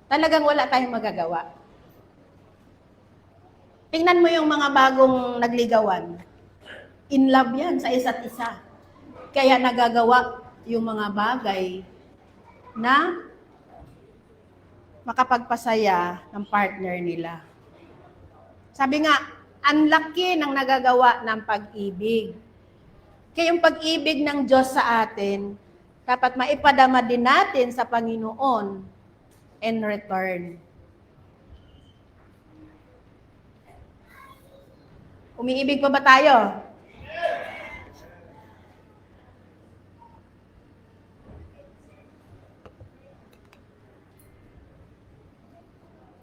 talagang wala tayong magagawa. Tingnan mo yung mga bagong nagligawan. In love yan sa isa't isa. Kaya nagagawa yung mga bagay na makapagpasaya ng partner nila. Sabi nga, ang laki ng nagagawa ng pag-ibig. Kaya yung pag-ibig ng Diyos sa atin, dapat maipadama din natin sa Panginoon in return. Umiibig pa ba tayo?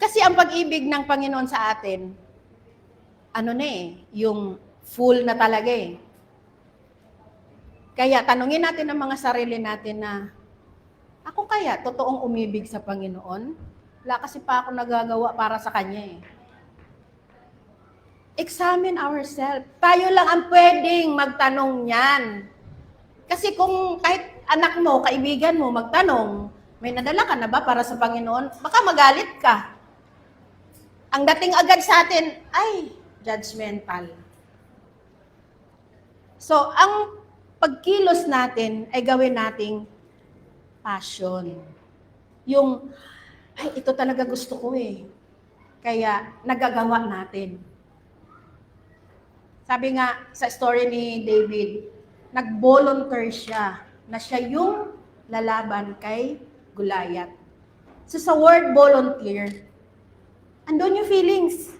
Kasi ang pag-ibig ng Panginoon sa atin, yung full na talaga eh. Kaya tanungin natin ang mga sarili natin na, ako kaya totoong umibig sa Panginoon? Wala kasi pa ako nagagawa para sa Kanya eh. Examine ourselves. Tayo lang ang pwedeng magtanong niyan. Kasi kung kahit anak mo, kaibigan mo, magtanong, may nadala ka na ba para sa Panginoon? Baka magalit ka. Ang dating agad sa atin, ay, judgmental. So, ang pagkilos natin ay gawin nating passion. Yung, ay, ito talaga gusto ko eh. Kaya, nagagawa natin. Sabi nga sa story ni David, nag-volunteer siya na siya yung lalaban kay Goliath. So, sa word volunteer, andun yung feelings.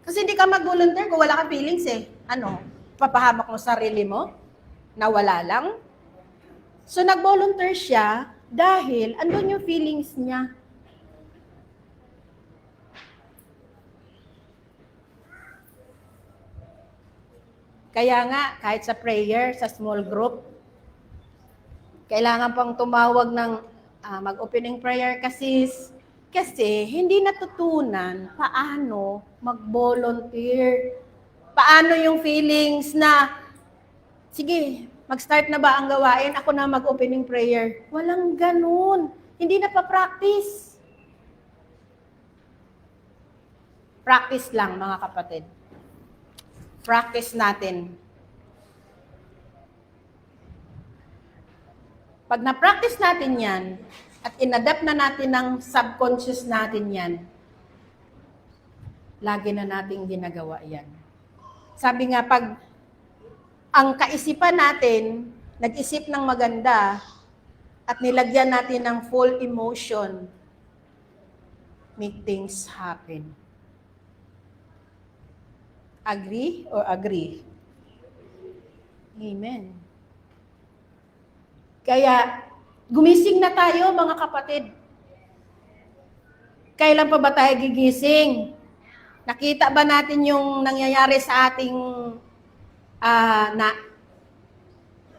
Kasi hindi ka mag-volunteer kung wala kang feelings eh. Papahamak mo sarili mo? Na wala lang? So, nag-volunteer siya dahil andun yung feelings niya. Kaya nga, kahit sa prayer, sa small group, kailangan pang tumawag ng mag-opening prayer kasi hindi natutunan paano mag-volunteer. Paano yung feelings na, sige, mag-start na ba ang gawain? Ako na mag-opening prayer. Walang ganun. Hindi na pa-practice. Practice lang, mga kapatid. Practice natin. Pag na-practice natin yan, at inadapt na natin ng subconscious natin yan, lagi na nating ginagawa yan. Sabi nga, pag ang kaisipan natin, nag-isip ng maganda, at nilagyan natin ng full emotion, make things happen. Agree or agree? Amen. Kaya, gumising na tayo, mga kapatid. Kailan pa ba tayo gigising? Nakita ba natin yung nangyayari sa ating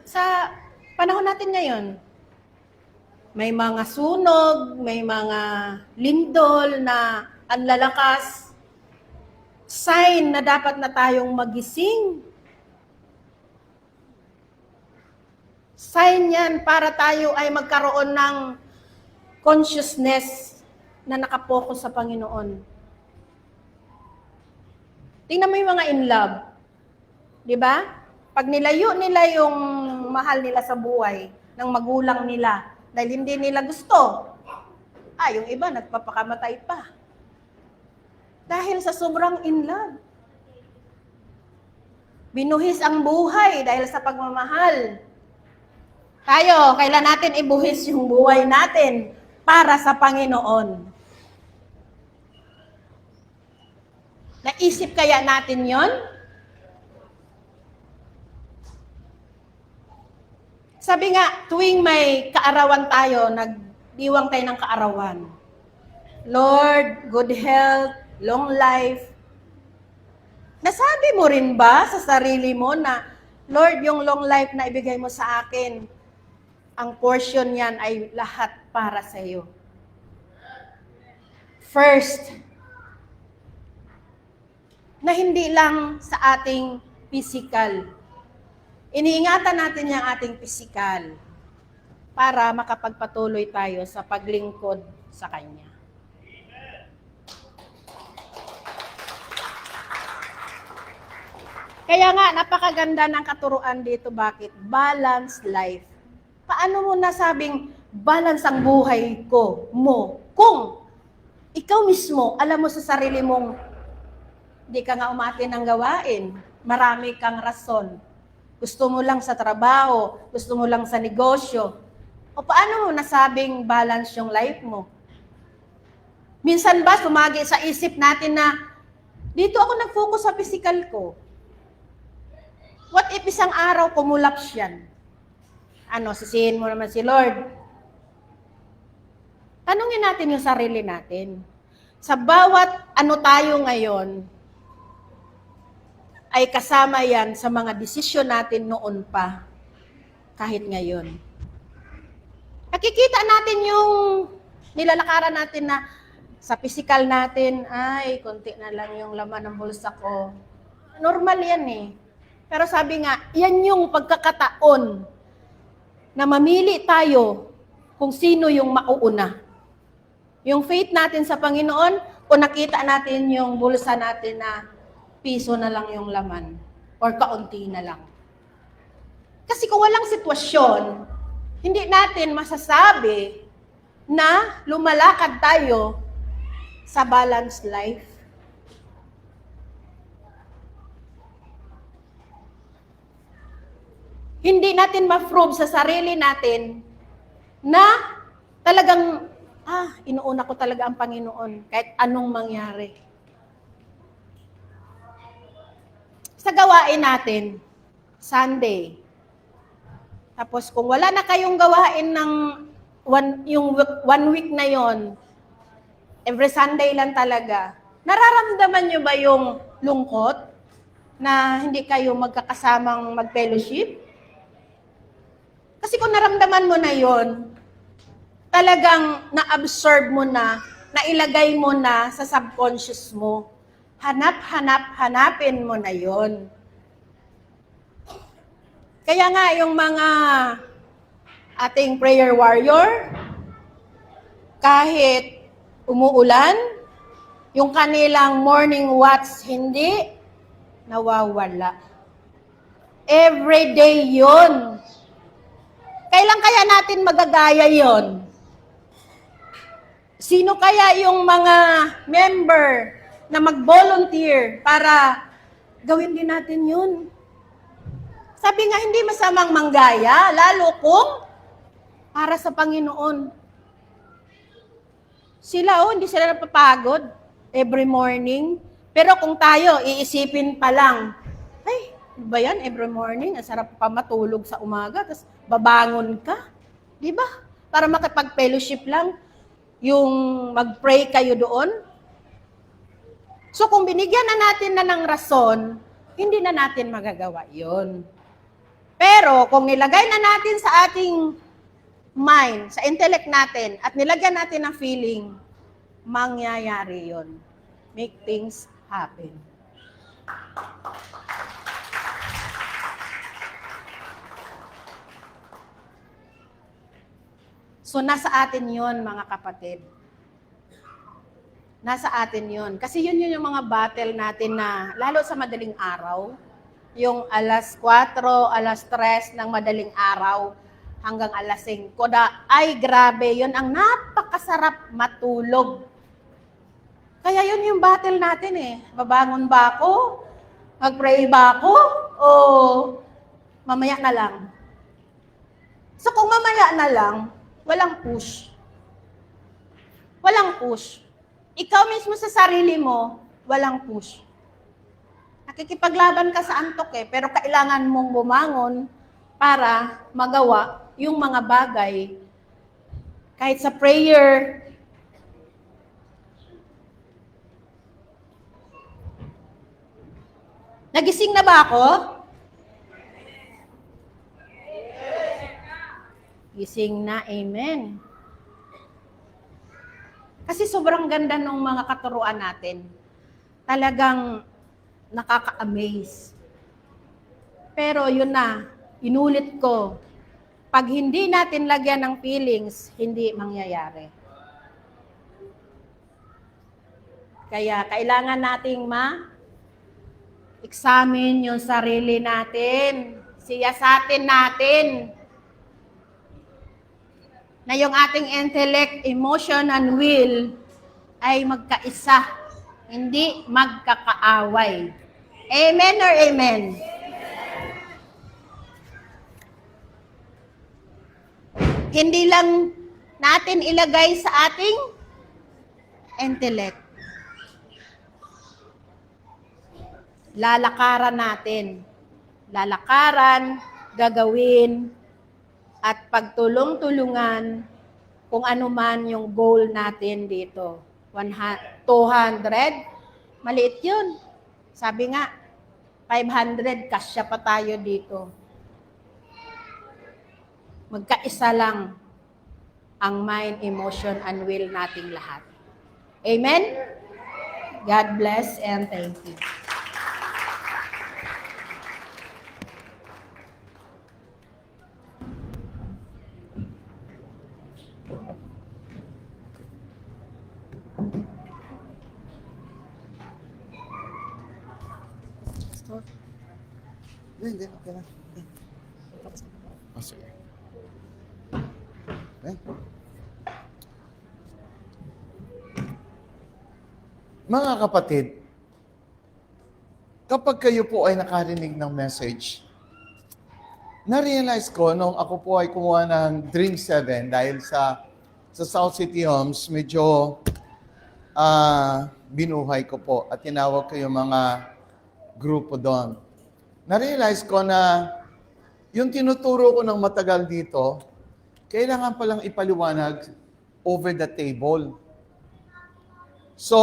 sa panahon natin ngayon? May mga sunog, may mga lindol na ang lalakas. Sign na dapat na tayong magising. Sign yan para tayo ay magkaroon ng consciousness na nakapokus sa Panginoon. Tingnan mo yung mga in love. Di ba? Pag nilayo nila yung mahal nila sa buhay ng magulang nila dahil hindi nila gusto, yung iba nagpapakamatay pa. Dahil sa sobrang in love. Binuhis ang buhay dahil sa pagmamahal. Tayo, kailan natin ibuhis yung buhay natin para sa Panginoon? Naisip kaya natin yon? Sabi nga, tuwing may kaarawan tayo, nagdiwang tayo ng kaarawan. Lord, good health, long life. Nasabi mo rin ba sa sarili mo na, Lord, yung long life na ibigay mo sa akin, ang portion yan ay lahat para sa iyo. First, na hindi lang sa ating physical. Iniingatan natin yung ating physical para makapagpatuloy tayo sa paglingkod sa Kanya. Kaya nga, napakaganda ng katuruan dito. Bakit? Balanced life. Paano mo nasabing balance ang buhay mo? Kung ikaw mismo, alam mo sa sarili mong di ka nga umati ng gawain, marami kang rason. Gusto mo lang sa trabaho, gusto mo lang sa negosyo. O paano mo nasabing balance yung life mo? Minsan ba sumagi sa isip natin na dito ako nag-focus sa physical ko? What if isang araw kumulaps yan? Sisihin mo naman si Lord. Tanungin natin yung sarili natin. Sa bawat tayo ngayon, ay kasama yan sa mga desisyon natin noon pa, kahit ngayon. Nakikita natin yung nilalakaran natin na sa physical natin, ay, konti na lang yung laman ng bulsa ko. Normal yan eh. Pero sabi nga, yan yung pagkakataon na mamili tayo kung sino yung mauuna. Yung faith natin sa Panginoon, kung nakita natin yung bulsa natin na piso na lang yung laman or kaunti na lang. Kasi kung walang sitwasyon, hindi natin masasabi na lumalakad tayo sa balanced life. Hindi natin ma-prove sa sarili natin na talagang, inuuna ko talaga ang Panginoon kahit anong mangyari. Sa gawain natin, Sunday. Tapos kung wala na kayong gawain ng one week na yon, every Sunday lang talaga, nararamdaman nyo ba yung lungkot na hindi kayo magkakasamang mag-fellowship? Kasi kung naramdaman mo na yon, talagang na-absorb mo na, nailagay mo na sa subconscious mo, hanapin mo na yon. Kaya nga yung mga ating prayer warrior, kahit umuulan, yung kanilang morning watch hindi nawawala. Every day yun. Kailan kaya natin magagaya yon? Sino kaya yung mga member na mag-volunteer para gawin din natin yun? Sabi nga, hindi masamang manggaya, lalo kung para sa Panginoon. Sila, hindi sila napapagod every morning. Pero kung tayo, iisipin pa lang, ay, ba yan, every morning, ang sarap pa matulog sa umaga, tapos babangon ka. Di ba? Para makapag-fellowship lang, yung mag-pray kayo doon. So kung binigyan na natin na ng rason, hindi na natin magagawa yon. Pero kung nilagay na natin sa ating mind, sa intellect natin, at nilagyan natin ng feeling, mangyayari yon. Make things happen. So, nasa atin yon mga kapatid. Nasa atin yon. Kasi yun yung mga battle natin na, lalo sa madaling araw, yung alas 4, alas 3 ng madaling araw, hanggang alas 5. Ay, grabe, yun ang napakasarap matulog. Kaya yun yung battle natin eh. Babangon ba ako? Mag-pray ba ako? O mamaya na lang? So, kung mamaya na lang, walang push. Walang push. Ikaw mismo sa sarili mo, walang push. Nakikipaglaban ka sa antok eh, pero kailangan mong bumangon para magawa yung mga bagay kahit sa prayer. Nagising na ba ako? Gising na, amen. Kasi sobrang ganda ng mga katuruan natin. Talagang nakaka-amaze. Pero yun na, inulit ko, pag hindi natin lagyan ng feelings, hindi mangyayari. Kaya kailangan nating examine yung sarili natin. Siyasatin natin na yung ating intellect, emotion, and will ay magkaisa, hindi magkakaaway. Amen or amen? Hindi lang natin ilagay sa ating intellect. Lalakaran natin. Lalakaran, gagawin, at pagtulong-tulungan kung ano man yung goal natin dito. 200, maliit yun. Sabi nga, 500, kasya pa tayo dito. Magkaisa lang ang mind, emotion, and will nating lahat. Amen? God bless and thank you. Hindi, okay lang. Oh, sige. Okay. Mga kapatid, kapag kayo po ay nakarinig ng message, na-realize ko nung ako po ay kumuha ng Dream 7 dahil sa South City Homes, medyo binuhay ko po at tinawag ko yung mga grupo doon. Na-realize ko na yung tinuturo ko ng matagal dito, kailangan palang ipaliwanag over the table. So,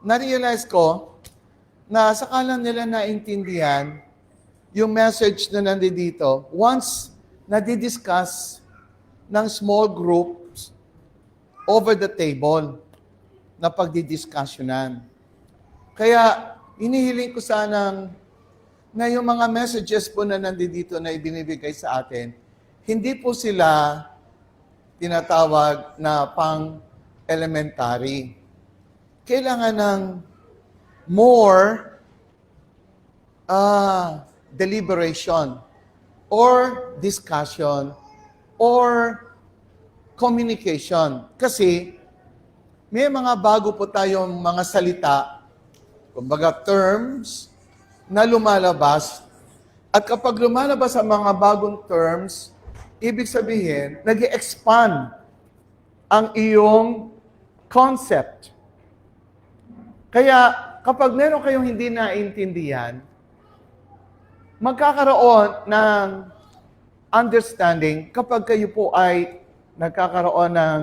na-realize ko na sakalang nila naintindihan yung message na nandito once na-discuss ng small groups over the table na pagdidiscussionan. Kaya, inihiling ko sanang na yung mga messages po na nandito na ibinibigay sa atin, hindi po sila tinatawag na pang-elementary. Kailangan ng more deliberation or discussion or communication. Kasi may mga bago po tayong mga salita, kumbaga terms, na lumalabas. At kapag lumalabas ang mga bagong terms, ibig sabihin, nag-expand ang iyong concept. Kaya kapag meron kayong hindi naintindihan, magkakaroon ng understanding kapag kayo po ay nagkakaroon ng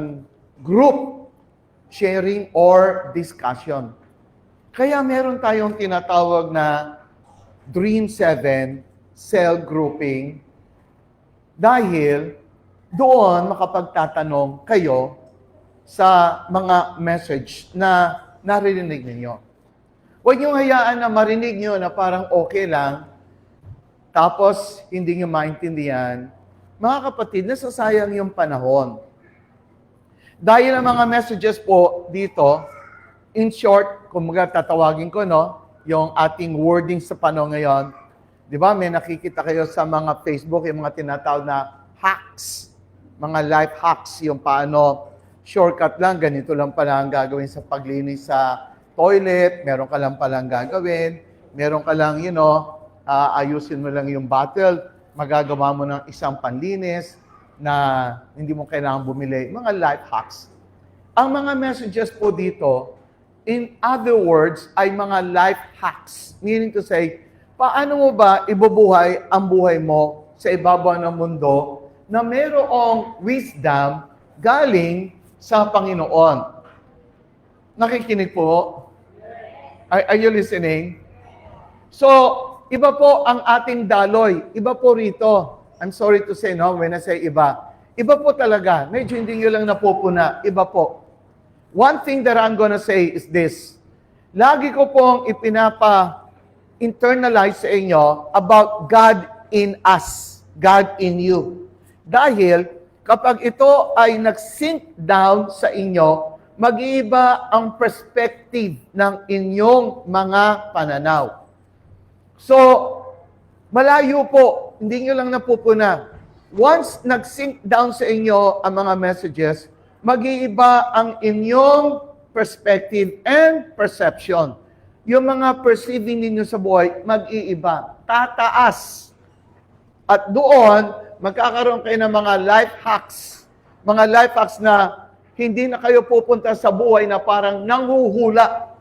group sharing or discussion. Kaya meron tayong tinatawag na Dream 7 cell grouping dahil doon makapagtatanong kayo sa mga message na naririnig ninyo. Huwag niyong hayaan na marinig niyo na parang okay lang, tapos hindi niyo maintindihan. Mga kapatid, nasasayang yung panahon. Dahil ang mga messages po dito, in short, kung tatawagin ko, no, yung ating wording sa panahon ngayon, di ba, may nakikita kayo sa mga Facebook, yung mga tinatawag na hacks, mga life hacks, yung paano, shortcut lang, ganito lang pala ang gagawin sa paglinis sa toilet, meron ka lang palang gagawin, meron ka lang, ayusin mo lang yung bottle, magagawa mo ng isang panlinis na hindi mo kailangan bumili, mga life hacks. Ang mga messages po dito, in other words, ay mga life hacks. Meaning to say, paano mo ba ibubuhay ang buhay mo sa ibabaw ng mundo na mayroong wisdom galing sa Panginoon. Nakikinig po? Are you listening? So, iba po ang ating daloy. Iba po rito. I'm sorry to say, no, when I say iba. Iba po talaga. Medyo hindi nyo lang napupuna. Iba po. One thing that I'm gonna say is this. Lagi ko pong internalize sa inyo about God in us, God in you. Dahil kapag ito ay nag-sink down sa inyo, mag-iiba ang perspective ng inyong mga pananaw. So, malayo po, hindi nyo lang napupuna. Once nag-sink down sa inyo ang mga messages, mag-iiba ang inyong perspective and perception. Yung mga perceiving ninyo sa buhay, mag-iiba. Tataas. At doon, magkakaroon kayo ng mga life hacks. Mga life hacks na hindi na kayo pupunta sa buhay na parang nanguhula.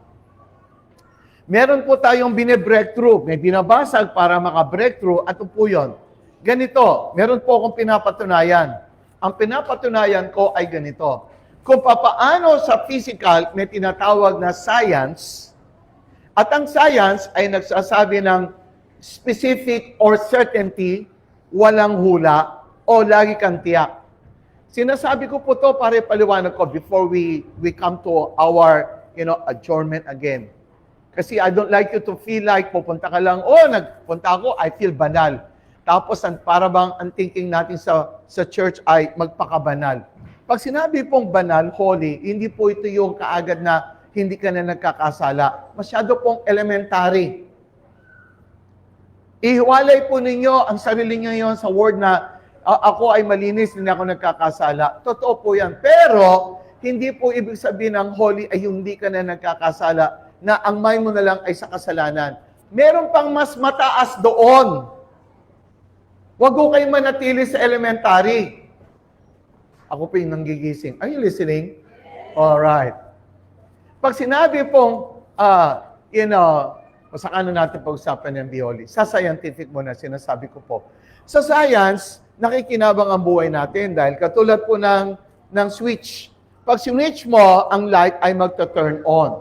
Meron po tayong bine-breakthrough. May binabasag para maka-breakthrough. At po yun. Ganito, meron po akong pinapatunayan. Ang pinapatunayan ko ay ganito. Kung papaano sa physical may tinatawag na science, at ang science ay nagsasabi ng specific or certainty, walang hula, o lagi kang tiyak. Sinasabi ko po to para paliwanag ko before we come to our adjournment again. Kasi I don't like you to feel like pupunta ka lang, nagpunta ako, I feel banal. Tapos para bang ang thinking natin sa church ay magpakabanal. Pag sinabi pong banal, holy, hindi po ito yung kaagad na hindi ka na nagkakasala. Masyado pong elementary. Ihiwalay po ninyo ang sarili niyo sa word na ako ay malinis, hindi ako nagkakasala. Totoo po yan. Pero, hindi po ibig sabihin ng holy ay hindi ka na nagkakasala, na ang mind mo na lang ay sa kasalanan. Meron pang mas mataas doon. Huwag ko kayo manatili sa elementary. Ako po yung nanggigising. Are you listening? Alright. Pag sinabi pong, saka na natin pag-usapan ng Bioli. Sa scientific mo na sinasabi ko po. Sa science, nakikinabang ang buhay natin dahil katulad po ng switch. Pag switch mo, ang light ay magta-turn on.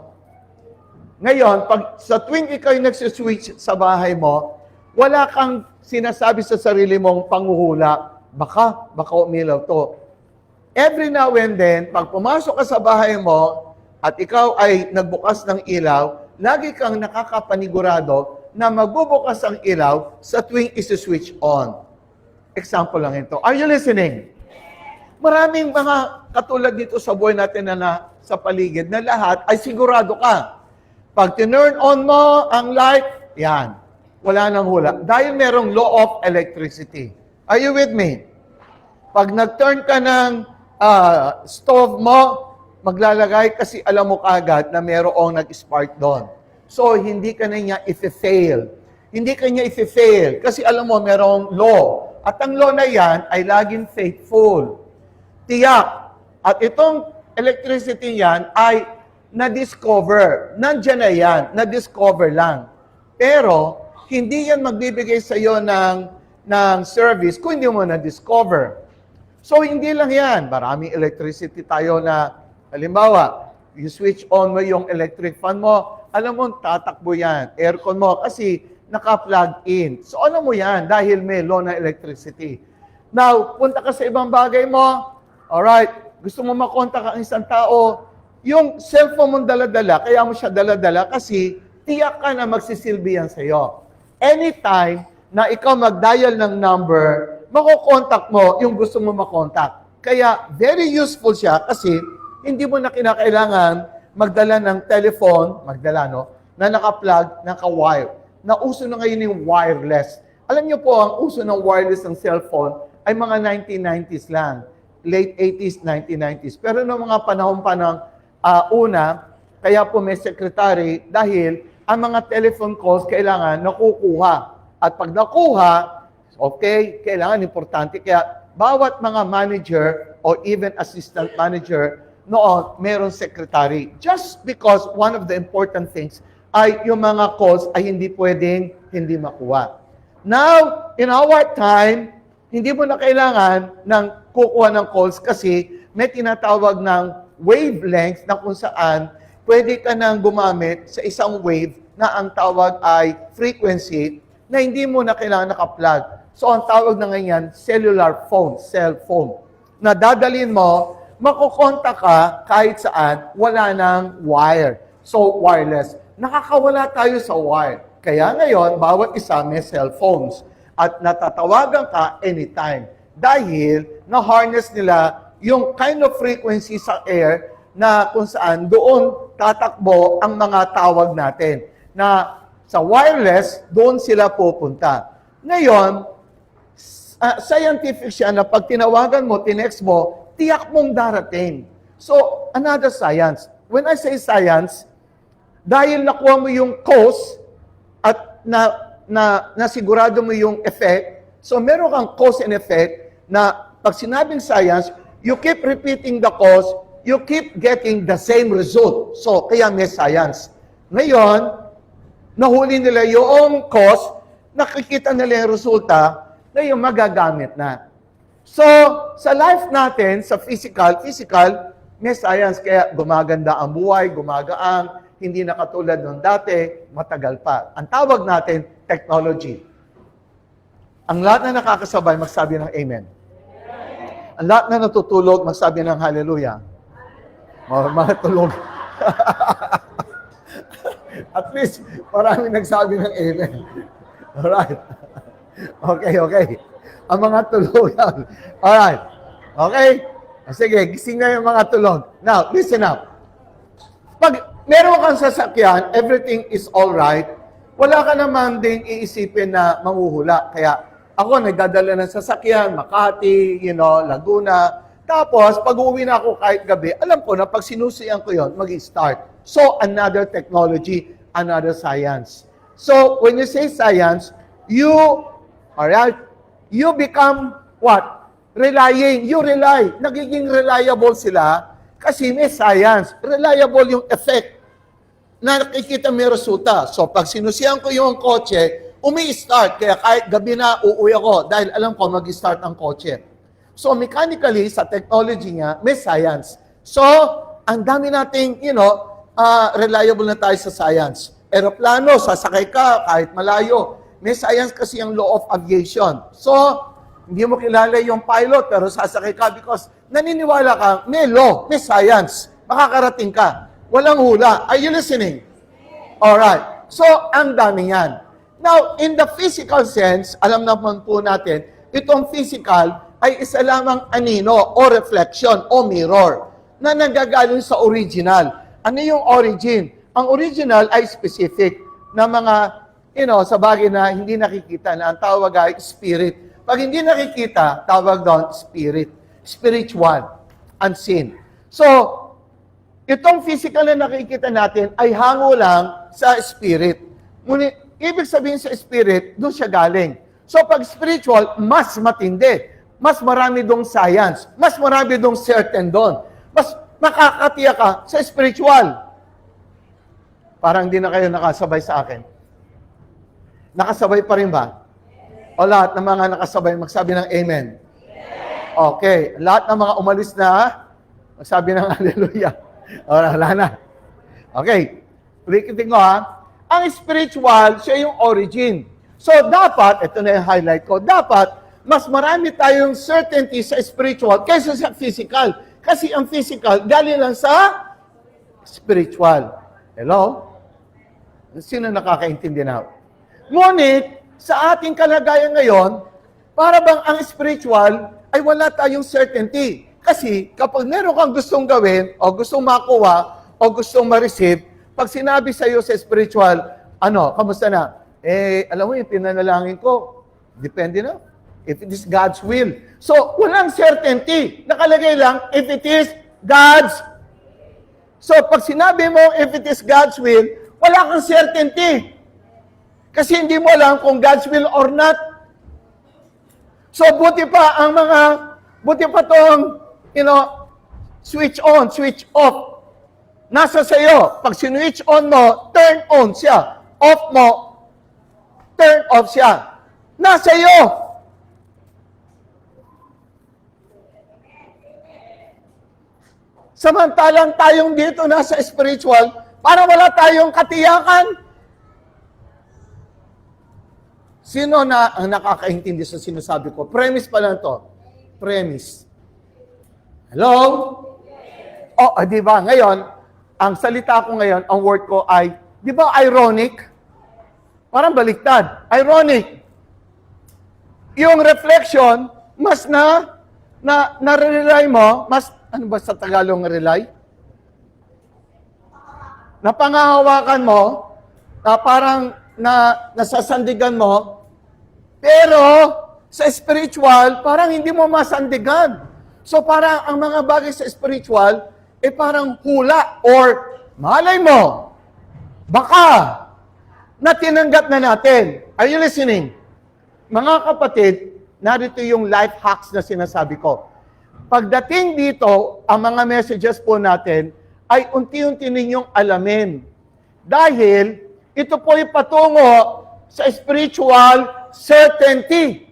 Ngayon, pag sa tuwing ikaw yung nagsiswitch sa bahay mo, wala kang sinasabi sa sarili mong panghuhula, baka umilaw to. Every now and then, pag pumasok ka sa bahay mo at ikaw ay nagbukas ng ilaw, lagi kang nakakapanigurado na magbubukas ang ilaw sa tuwing isi-switch on. Example lang ito. Are you listening? Maraming mga katulad dito sa buhay natin na sa paligid na lahat ay sigurado ka. Pag tinurn on mo ang light, yan. Wala nang hula. Dahil merong law of electricity. Are you with me? Pag nag-turn ka ng stove mo, maglalagay kasi alam mo kaagad na merong nag-spark doon. So, hindi ka na niya i-fail. Hindi ka niya i-fail kasi alam mo merong law. At ang law na yan ay laging faithful. Tiyak. At itong electricity yan ay na-discover. Nandiyan na yan. Na-discover lang. Pero, hindi yan magbibigay sa iyo ng service kung hindi mo na-discover. So, hindi lang yan. Maraming electricity tayo na, halimbawa, you switch on mo yung electric fan mo, alam mo, tatakbo yan. Aircon mo, kasi naka-plug in. So, alam mo yan, dahil may law na electricity. Now, punta ka sa ibang bagay mo, alright, gusto mo makontak ang isang tao, yung cellphone mong dala-dala, kaya mo siya dala-dala kasi tiyak ka na magsisilbi yan sa'yo. Anytime na ikaw mag-dial ng number, makokontak mo yung gusto mo makontak. Kaya very useful siya kasi hindi mo na kinakailangan magdala ng telephone, na naka-plug, naka-wire. Nauso na ngayon yung wireless. Alam niyo po, ang uso ng wireless ng cellphone ay mga 1990s lang. Late 80s, 1990s. Pero noong mga panahon pa ng una, kaya po may secretary dahil ang mga telephone calls kailangan nakukuha. At pag nakuha, okay, kailangan importante. Kaya bawat mga manager or even assistant manager noon, meron secretary. Just because one of the important things ay yung mga calls ay hindi pwedeng hindi makuha. Now, in our time, hindi mo na kailangan ng kukuha ng calls kasi may tinatawag ng wavelength na kung saan pwede ka nang gumamit sa isang wave na ang tawag ay frequency na hindi mo na kailangan naka-plug. So, ang tawag na ngayon, cellular phone, cell phone, na dadalhin mo, makukontak ka kahit saan, wala ng wire. So, wireless. Nakakawala tayo sa wire. Kaya ngayon, bawat isa may cellphones. At natatawagan ka anytime. Dahil na-harness nila yung kind of frequency sa air na kung saan doon tatakbo ang mga tawag natin. Na sa wireless, doon sila pupunta. Ngayon, scientific siya na pag tinawagan mo, tinext mo, tiyak mong darating. So, another science. When I say science, dahil nakuha mo yung cause at nasigurado mo yung effect, so meron kang cause and effect na pag sinabing science, you keep repeating the cause, you keep getting the same result. So, kaya may science. Ngayon, nahuli nila yung cause, nakikita nila yung resulta, ngayon magagamit na. So, sa life natin, sa physical, may science, kaya gumaganda ang buhay, gumagaan, hindi na katulad ng dati, matagal pa. Ang tawag natin, technology. Ang lahat na nakakasabay, magsabi ng amen. Ang lahat na natutulog, magsabi ng hallelujah. Mga tulog. At least, maraming nagsabi ng amen. Alright. Okay. Ang mga tulugan. Alright. Okay? Sige, gising na yung mga tulog. Now, listen up. Pag meron kang sasakyan, everything is alright, wala ka naman ding iisipin na manghuhula. Kaya ako, nagdadala ng sasakyan, Makati, Laguna. Tapos, pag uwi na ako kahit gabi, alam ko na pag sinusiyan ko yon, mag-start. So, another technology, another science. So, when you say science, you become what? Relying. You rely. Nagiging reliable sila kasi may science. Reliable yung effect na nakikita may resulta. So, pag sinusiyan ko yung kotse, umi-start. Kaya kahit gabi na, uuwi ako dahil alam ko mag-start ang kotse. So, mechanically, sa technology niya, may science. So, ang dami nating, reliable na tayo sa science. Aeroplano, sasakay ka kahit malayo. May science kasi ang law of aviation. So, hindi mo kilala yung pilot, pero sasakay ka because naniniwala ka, may law, may science. Makakarating ka. Walang hula. Are you listening? Alright. So, ang dami yan. Now, in the physical sense, alam naman po natin, itong physical ay isa lamang anino o reflection o mirror na nanggagaling sa original. Ano yung origin? Ang original ay specific na mga, sa bagay na hindi nakikita na ang tawag ay spirit. Pag hindi nakikita, tawag doon spirit. Spiritual. Unseen. So, itong physical na nakikita natin ay hango lang sa spirit. Ngunit, ibig sabihin sa spirit, doon siya galing. So, pag spiritual, mas matindi. Mas marami dong science. Mas marami dong certain doon. Mas makakatiya ka sa spiritual. Parang hindi na kayo nakasabay sa akin. Nakasabay pa rin ba? O lahat ng mga nakasabay, magsabi ng amen. Okay. Lahat ng mga umalis na, magsabi ng hallelujah. O, wala na. Okay. Ulitin ko ha. Ang spiritual, siya yung origin. So, dapat, ito na yung highlight ko, dapat, mas marami tayong certainty sa spiritual kaysa sa physical. Kasi ang physical, galing lang sa spiritual. Hello? Sino nakakaintindi na? Ngunit, sa ating kalagayan ngayon, para bang ang spiritual ay wala tayong certainty. Kasi kapag meron kang gustong gawin, o gustong makuha, o gustong ma-receive, pag sinabi sa iyo sa spiritual, kamusta na? Alam mo yung pinanalangin ko, depende na. If it is God's will. So, walang certainty. Nakalagay lang, if it is God's. So, pag sinabi mo, if it is God's will, wala kang certainty. Kasi hindi mo alam kung God's will or not. So, buti pa tong, switch on, switch off. Nasa sayo. Pag sinwitch on mo, turn on siya. Off mo, turn off siya. Nasa iyo. Samantalang tayong dito nasa spiritual, para wala tayong katiyakan. Sino na ang nakakaintindi sa sinasabi ko? Premise pa lang to. Premise. Hello? Di ba? Ngayon, ang salita ko ngayon, ang word ko ay, di ba ironic? Parang baliktad. Ironic. Yung reflection, mas na-rely mo, mas, ano ba sa Tagalog rely? Napangahawakan mo, na parang nasasandigan mo, pero sa spiritual, parang hindi mo masandigan. So parang ang mga bagay sa spiritual, parang hula or malay mo, baka na tinanggap na natin. Are you listening? Mga kapatid, narito yung life hacks na sinasabi ko. Pagdating dito, ang mga messages po natin ay unti-unti ninyong alamin. Dahil ito po ay patungo sa spiritual certainty.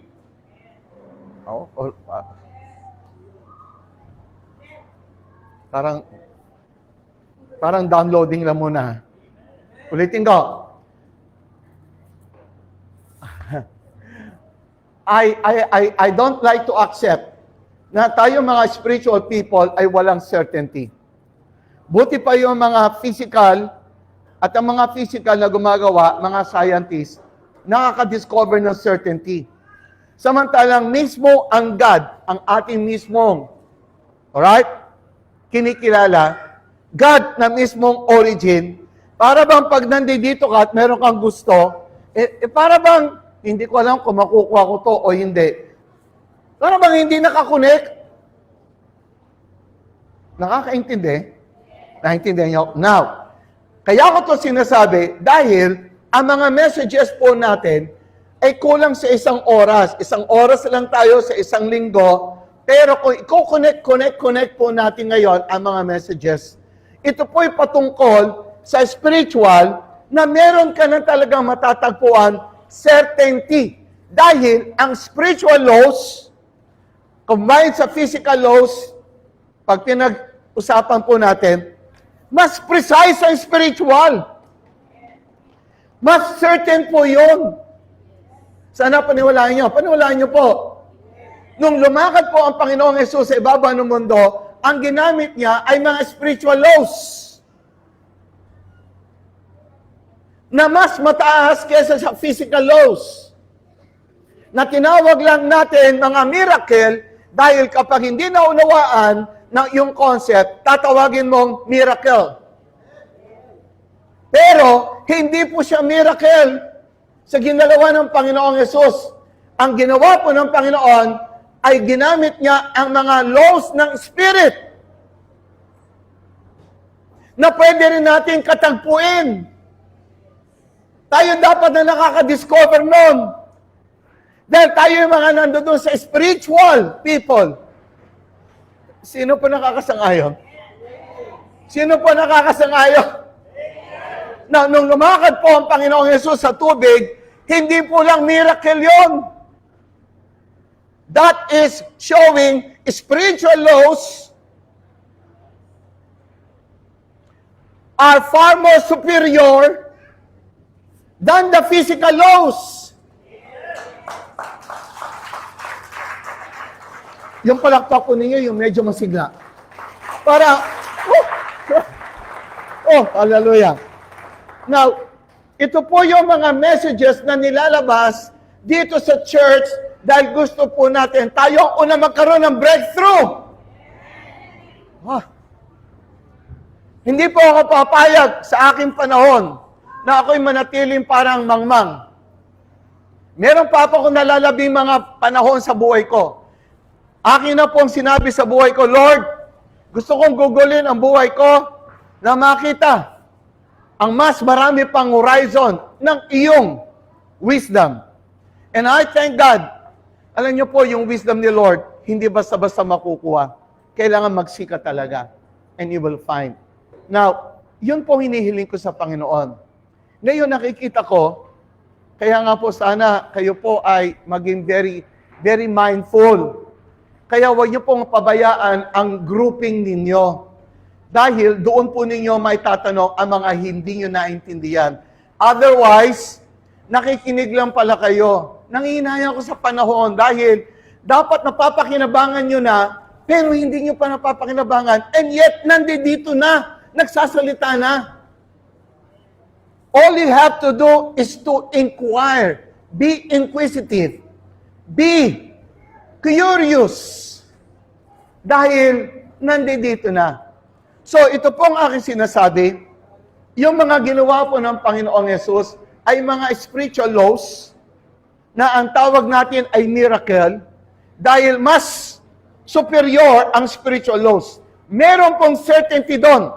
Parang downloading lang muna. Ulitin ko. I don't like to accept na tayo mga spiritual people ay walang certainty. Buti pa yung mga physical at ang mga physical na gumagawa, mga scientists, nakaka-discover ng certainty. Samantalang mismo ang God, ang ating mismong, alright, kinikilala, God na mismong origin, para bang pag nandito ka at meron kang gusto, para bang, hindi ko alam kung makukuha ko to o hindi. Para bang hindi nakakonect? Nakakaintindi? Naintindihan niyo? Now, kaya ko to sinasabi dahil ang mga messages po natin ay kulang sa isang oras. Isang oras lang tayo sa isang linggo. Pero kung i-connect po natin ngayon ang mga messages, ito po'y patungkol sa spiritual na meron ka na talagang matatagpuan certainty. Dahil ang spiritual laws, combined sa physical laws, pag pinag-usapan po natin, mas precise ang spiritual. Mas certain po yun. Sana paniwalaan nyo. Paniwalaan nyo po. Nung lumakad po ang Panginoong Yesus sa ibaba ng mundo, ang ginamit niya ay mga spiritual laws na mas mataas kaysa sa physical laws. Na tinawag lang natin mga miracle dahil kapag hindi naunawaan ng yung concept, tatawagin mong miracle. Pero, hindi po siya miracle sa ginalawa ng Panginoong Yesus. Ang ginawa po ng Panginoon ay ginamit niya ang mga laws ng Spirit na pwede rin natin katagpuin. Tayo dapat na nakaka-discover nun. Dahil tayo yung mga nandoon sa spiritual people. Sino po nakakasangayon? Sino po nakakasangayon? Na nung lumakad po ang Panginoong Yesus sa tubig, hindi po lang miracle yun. That is showing spiritual laws are far more superior than the physical laws. Yung palakpak po ninyo, yung medyo masigla. Para, hallelujah. Now, ito po yung mga messages na nilalabas dito sa church dahil gusto po natin tayo ang una magkaroon ng breakthrough. Hindi po ako papayag sa aking panahon na ako'y manatiling parang mangmang. Meron pa ako nalalabing mga panahon sa buhay ko. Akin na pong sinabi sa buhay ko, Lord, gusto kong gugulin ang buhay ko na makita ang mas marami pang horizon ng iyong wisdom. And I thank God. Alam niyo po, yung wisdom ni Lord, hindi basta-basta makukuha. Kailangan magsika talaga. And you will find. Now, yun po hinihiling ko sa Panginoon. Ngayon nakikita ko, Kaya nga po sana kayo po ay maging very, very mindful. Kaya huwag niyo pong pabayaan ang grouping ninyo. Dahil doon po ninyo may tatanong ang mga hindi nyo naintindihan. Otherwise, nakikinig lang pala kayo. Nangihinaya ko sa panahon dahil dapat napapakinabangan nyo na, pero hindi nyo pa napapakinabangan. And yet, nandito na, nagsasalita na. All you have to do is to inquire. Be inquisitive. Be curious. Dahil nandito na. So, ito pong aking sinasabi, yung mga ginawa po ng Panginoong Yesus ay mga spiritual laws na ang tawag natin ay miracle dahil mas superior ang spiritual laws. Meron pong certainty doon.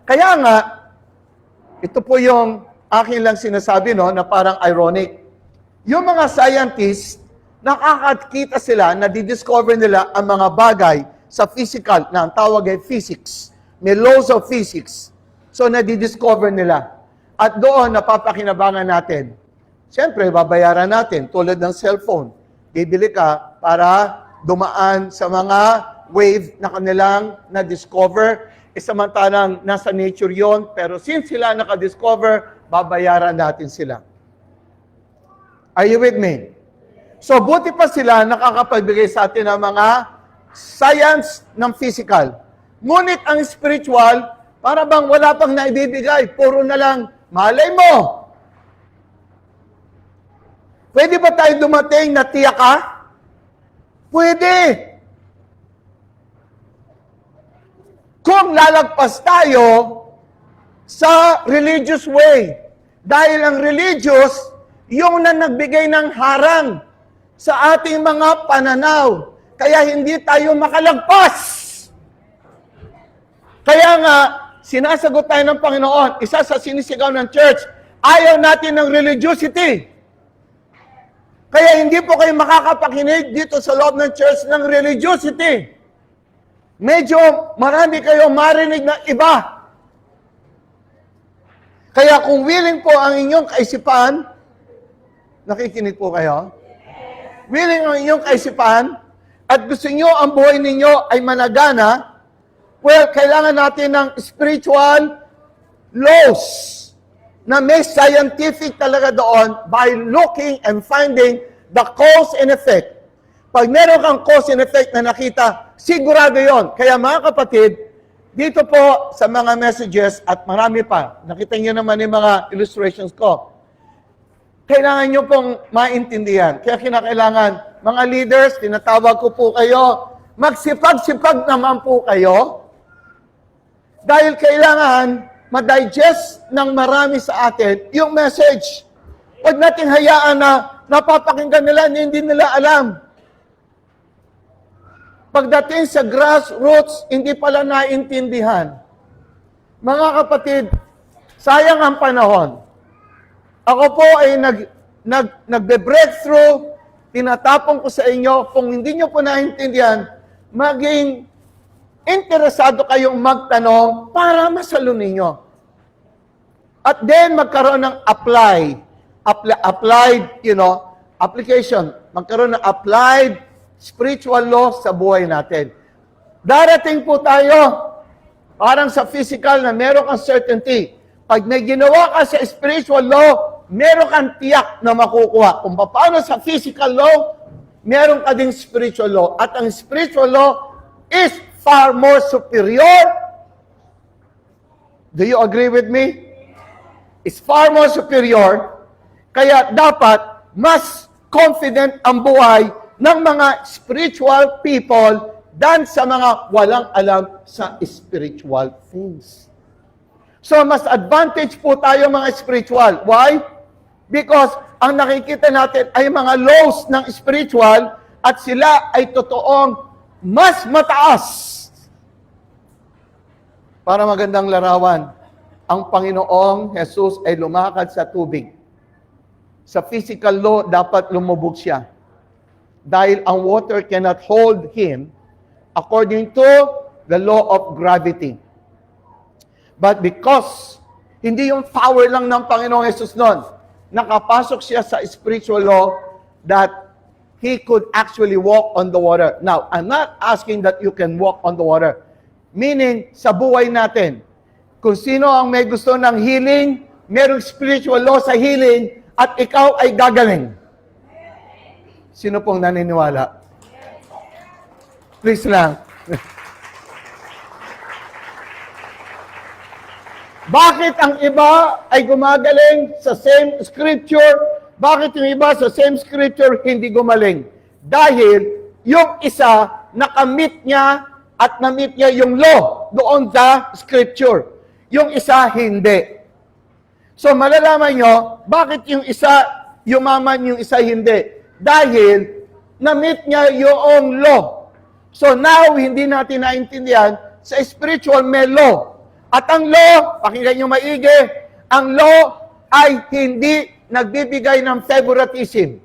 Kaya nga, ito po yung akin lang sinasabi, no, na parang ironic. Yung mga scientists, nakakakita sila, nadidiscover nila ang mga bagay sa physical, na ang tawag ay physics. May laws of physics. So, nadidiscover nila. At doon, napapakinabangan natin. Siyempre, babayaran natin, tulad ng cellphone. Bibili ka para dumaan sa mga wave na kanilang na-discover. Samantalang nasa nature yon, pero since sila naka-discover, babayaran natin sila. Are you with me? So, buti pa sila nakakapagbigay sa atin ng mga science ng physical. Ngunit ang spiritual, para bang wala pang naibibigay, puro na lang, malay mo. Pwede ba tayo dumating na tiyak ka? Pwede. Kung lalagpas tayo sa religious way. Dahil ang religious, yung na nagbigay ng harang sa ating mga pananaw. Kaya hindi tayo makalagpas. Kaya nga, sinasagot tayo ng Panginoon, isa sa sinisigaw ng church, ayaw natin ng religiosity. Kaya hindi po kayo makakapakinig dito sa loob ng church ng religiosity. Medyo marami kayo marinig na iba. Kaya kung willing po ang inyong kaisipan, nakikinig po kayo? Willing ang inyong kaisipan, at gusto nyo ang buhay ninyo ay managana, well, kailangan natin ng spiritual laws na may scientific talaga doon by looking and finding the cause and effect. Pag meron kang cause and effect na nakita, sigurado yon. Kaya mga kapatid, dito po sa mga messages at marami pa, nakita niyo naman yung mga illustrations ko, kailangan nyo pong maintindihan. Kaya kinakailangan, mga leaders, tinatawag ko po kayo, magsipag-sipag naman po kayo, dahil kailangan ma-digest ng marami sa atin yung message. Huwag nating hayaan na napapakinggan nila na hindi nila alam. Pagdating sa grassroots, hindi pala naintindihan. Mga kapatid, sayang ang panahon. Ako po ay nagbe-breakthrough, tinatapon ko sa inyo, kung hindi nyo po naintindihan, maging interesado kayong magtanong para masalunin nyo. At then, magkaroon ng application. Magkaroon ng applied spiritual law sa buhay natin. Darating po tayo, parang sa physical na meron kang certainty. Pag may ginawa ka sa spiritual law, meron kang tiyak na makukuha. Kung paano sa physical law, meron ka ding spiritual law. At ang spiritual law is far more superior. Do you agree with me? It's far more superior. Kaya dapat mas confident ang buhay ng mga spiritual people than sa mga walang alam sa spiritual things. So, mas advantage po tayo mga spiritual. Why? Because ang nakikita natin ay mga laws ng spiritual at sila ay totoong mas mataas. Para magandang larawan, ang Panginoong Jesus ay lumakad sa tubig. Sa physical law, dapat lumubog siya. Dahil ang water cannot hold him according to the law of gravity. But because hindi yung power lang ng Panginoong Jesus noon, nakapasok siya sa spiritual law that he could actually walk on the water. Now, I'm not asking that you can walk on the water. Meaning, sa buhay natin, kung sino ang may gusto ng healing, merong spiritual law sa healing, at ikaw ay gagaling. Sino pong naniniwala? Please lang. Bakit ang iba ay gumagaling sa same scripture? Bakit yung iba sa same scripture hindi gumaling? Dahil yung isa nakamit niya at na-meet niya yung law doon sa scripture. Yung isa hindi. So malalaman nyo, bakit yung isa yumaman, yung isa hindi? Dahil na-meet niya yung law. So now, hindi natin naintindihan, sa spiritual may law. At ang law, pakinggan nyo maigi, ang law ay hindi nagbibigay ng favoritism.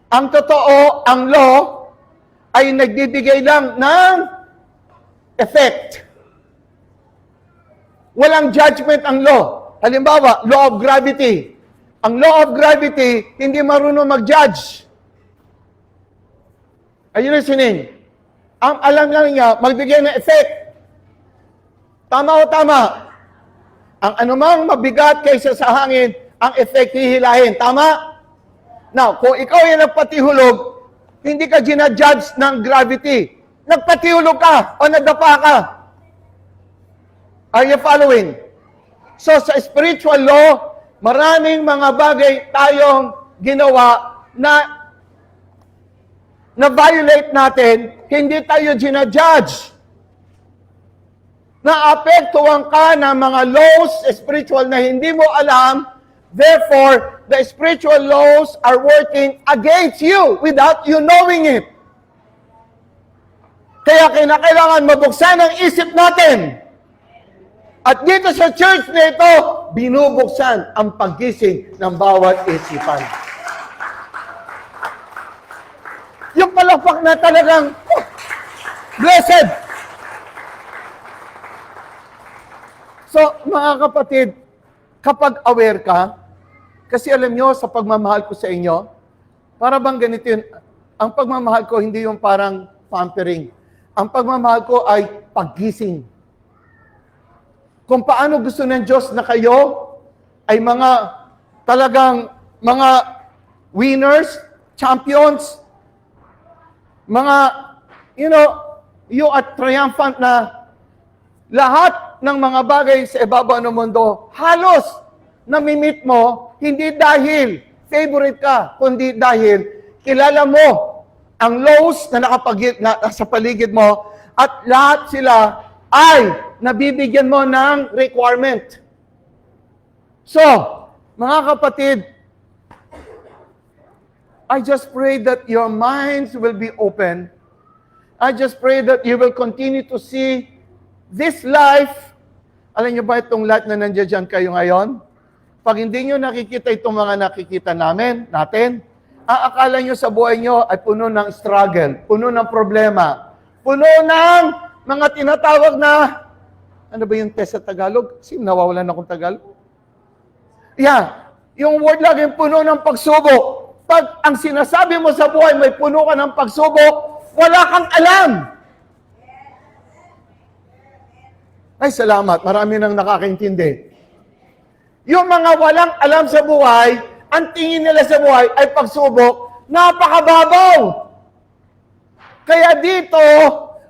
Ang totoo, ang law ay nagbibigay lang ng effect. Walang judgment ang law. Halimbawa, law of gravity. Ang law of gravity, hindi marunong mag-judge. Are you listening? Ang alam lang niya, magbigay ng effect. Tama o tama? Ang anumang mabigat kaysa sa hangin, ang effect hihilahin. Tama? Now, kung ikaw ay nagpatihulog, hindi ka ginajudge ng gravity. Nagpatihulog ka o nadapa ka. Are you following? So, sa spiritual law, maraming mga bagay tayong ginawa na violate natin, hindi tayo ginajudge. Naapektuhan ka ng mga laws spiritual na hindi mo alam, therefore, the spiritual laws are working against you without you knowing it. Kaya kailangan mabuksan ang isip natin. At dito sa church na ito, binubuksan ang paggising ng bawat isipan. Yung palakpak na talagang, blessed! So, mga kapatid, kapag aware ka, kasi alam nyo, sa pagmamahal ko sa inyo, para bang ganito yun, ang pagmamahal ko hindi yung parang pampering. Ang pagmamahal ko ay paggising. Kung paano gusto ng Diyos na kayo ay talagang mga winners, champions, you are triumphant na lahat ng mga bagay sa ibabaw ng mundo, halos namimit mo, hindi dahil favorite ka, kundi dahil kilala mo ang laws na nasa paligid mo at lahat sila ay nabibigyan mo ng requirement. So, mga kapatid, I just pray that your minds will be open. I just pray that you will continue to see this life. Alam niyo ba itong life na nandiyan dyan kayo ngayon? Pag hindi nyo nakikita itong mga nakikita natin, akala nyo sa buhay nyo ay puno ng struggle, puno ng problema, puno ng mga tinatawag na, ano ba yung test sa Tagalog? Nawawalan akong Tagalog. Yeah, yung word laging puno ng pagsubok. Pag ang sinasabi mo sa buhay may puno ka ng pagsubok, wala kang alam. Ay, salamat. Marami nang nakakaintindi. Yung mga walang alam sa buhay, ang tingin nila sa buhay ay pagsubok, napakababaw. Kaya dito,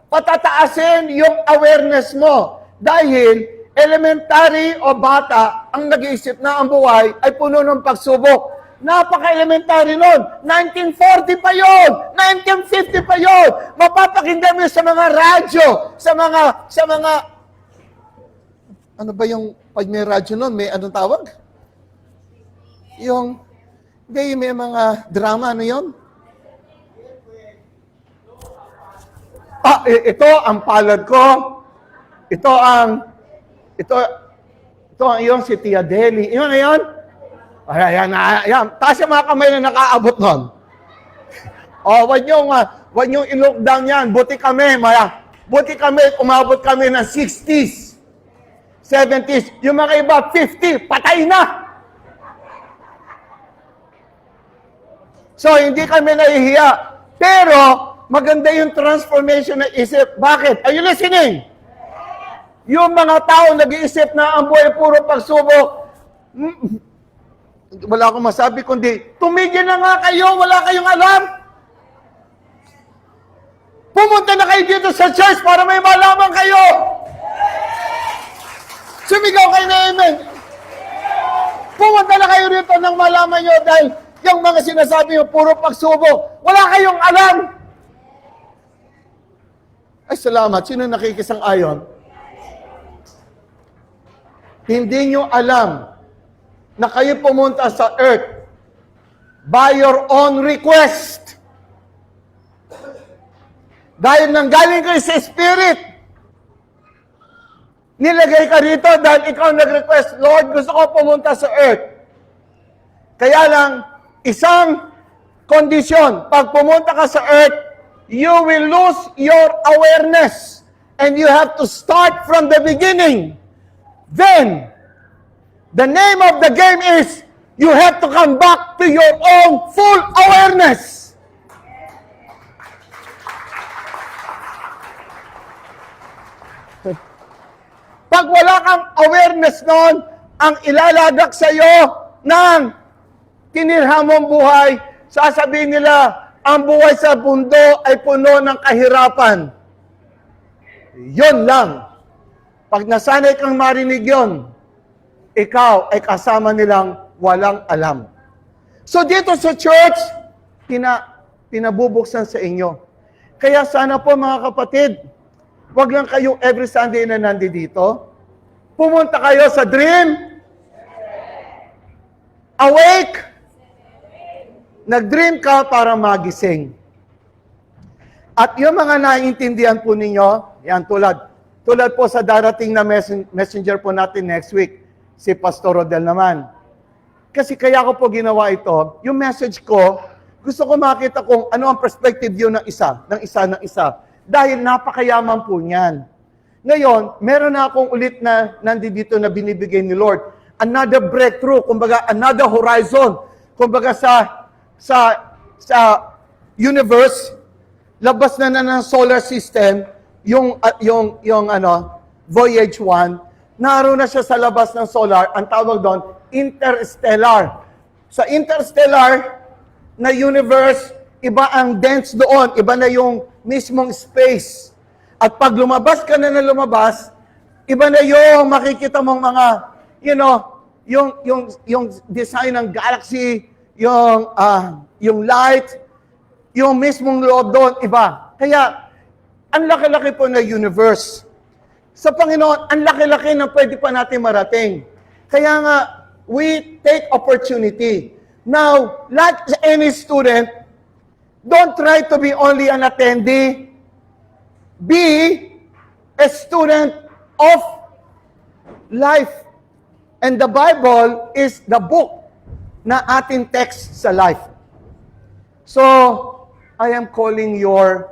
patataasin yung awareness mo. Dahil elementary o bata, ang nag-iisip na ang buhay ay puno ng pagsubok. Napaka-elementary nun. 1940 pa yun. 1950 pa yun. Mapapakinggan mo sa mga radyo, sa mga ano ba yung, pag may radyo nun, may anong tawag? May mga drama, ano yun? Ito ang palad ko. Ito ang iyong si Tia Deli. Yun na yun? Ayan. Taas yung mga kamay na nakaabot nun. Huwag niyong i-look down yan. Buti kami, umabot kami ng 60s. 70s, yung mga iba, 50, patay na. So, hindi kami nahihiya. Pero, maganda yung transformation ng isip. Bakit? Are you listening? Yung mga tao nag-iisip na ang buhay puro pagsubok, wala akong masabi kundi, tumigil na nga kayo, wala kayong alam. Pumunta na kayo dito sa church para may malaman kayo. Sumigaw kayo na amen. Pumunta na kayo rito nang malaman nyo dahil yung mga sinasabi nyo, puro pagsubok. Wala kayong alam. Ay, salamat. Sino nakikisang-ayon? Hindi nyo alam na kayo pumunta sa earth by your own request. Dahil nanggaling kayo sa Spirit. Nilagay ka rito dahil ikaw nag-request, Lord, gusto ko pumunta sa earth. Kaya lang, isang kondisyon, pag pumunta ka sa earth, you will lose your awareness. And you have to start from the beginning. Then, the name of the game is, you have to come back to your own full awareness. Pag wala kang awareness noon, ang ilalagak sa iyo ng tinirha mong buhay, sasabihin nila, ang buhay sa mundo ay puno ng kahirapan. Yun lang. Pag nasanay kang marinig yun, ikaw ay kasama nilang walang alam. So dito sa church, pinabubuksan sa inyo. Kaya sana po mga kapatid, wag lang kayo every Sunday na nandito. Pumunta kayo sa dream. Awake. Nag-dream ka para magising. At yung mga naiintindihan po ninyo, yan tulad po sa darating na messenger po natin next week, si Pastor Rodel naman. Kasi kaya ko po ginawa ito, yung message ko, gusto ko makita kung ano ang perspective yun ng isa. Dahil napakayaman po niyan. Ngayon, meron na akong ulit na nandito na binibigay ni Lord. Another breakthrough, kumbaga another horizon. Kumbaga sa universe, labas na ng solar system, yung Voyage 1, naroon na siya sa labas ng solar, ang tawag doon, interstellar. Sa interstellar na universe, iba ang dense doon, iba na yung mismong space. At pag lumabas ka na lumabas, iba na yung makikita mong mga, yung design ng galaxy, yung light, yung mismong loob doon, iba. Kaya, ang laki-laki po na universe. Sa Panginoon, ang laki-laki na pwede pa natin marating. Kaya nga, we take opportunity. Now, like any student, don't try to be only an attendee. Be a student of life. And the Bible is the book na ating text sa life. So, I am calling your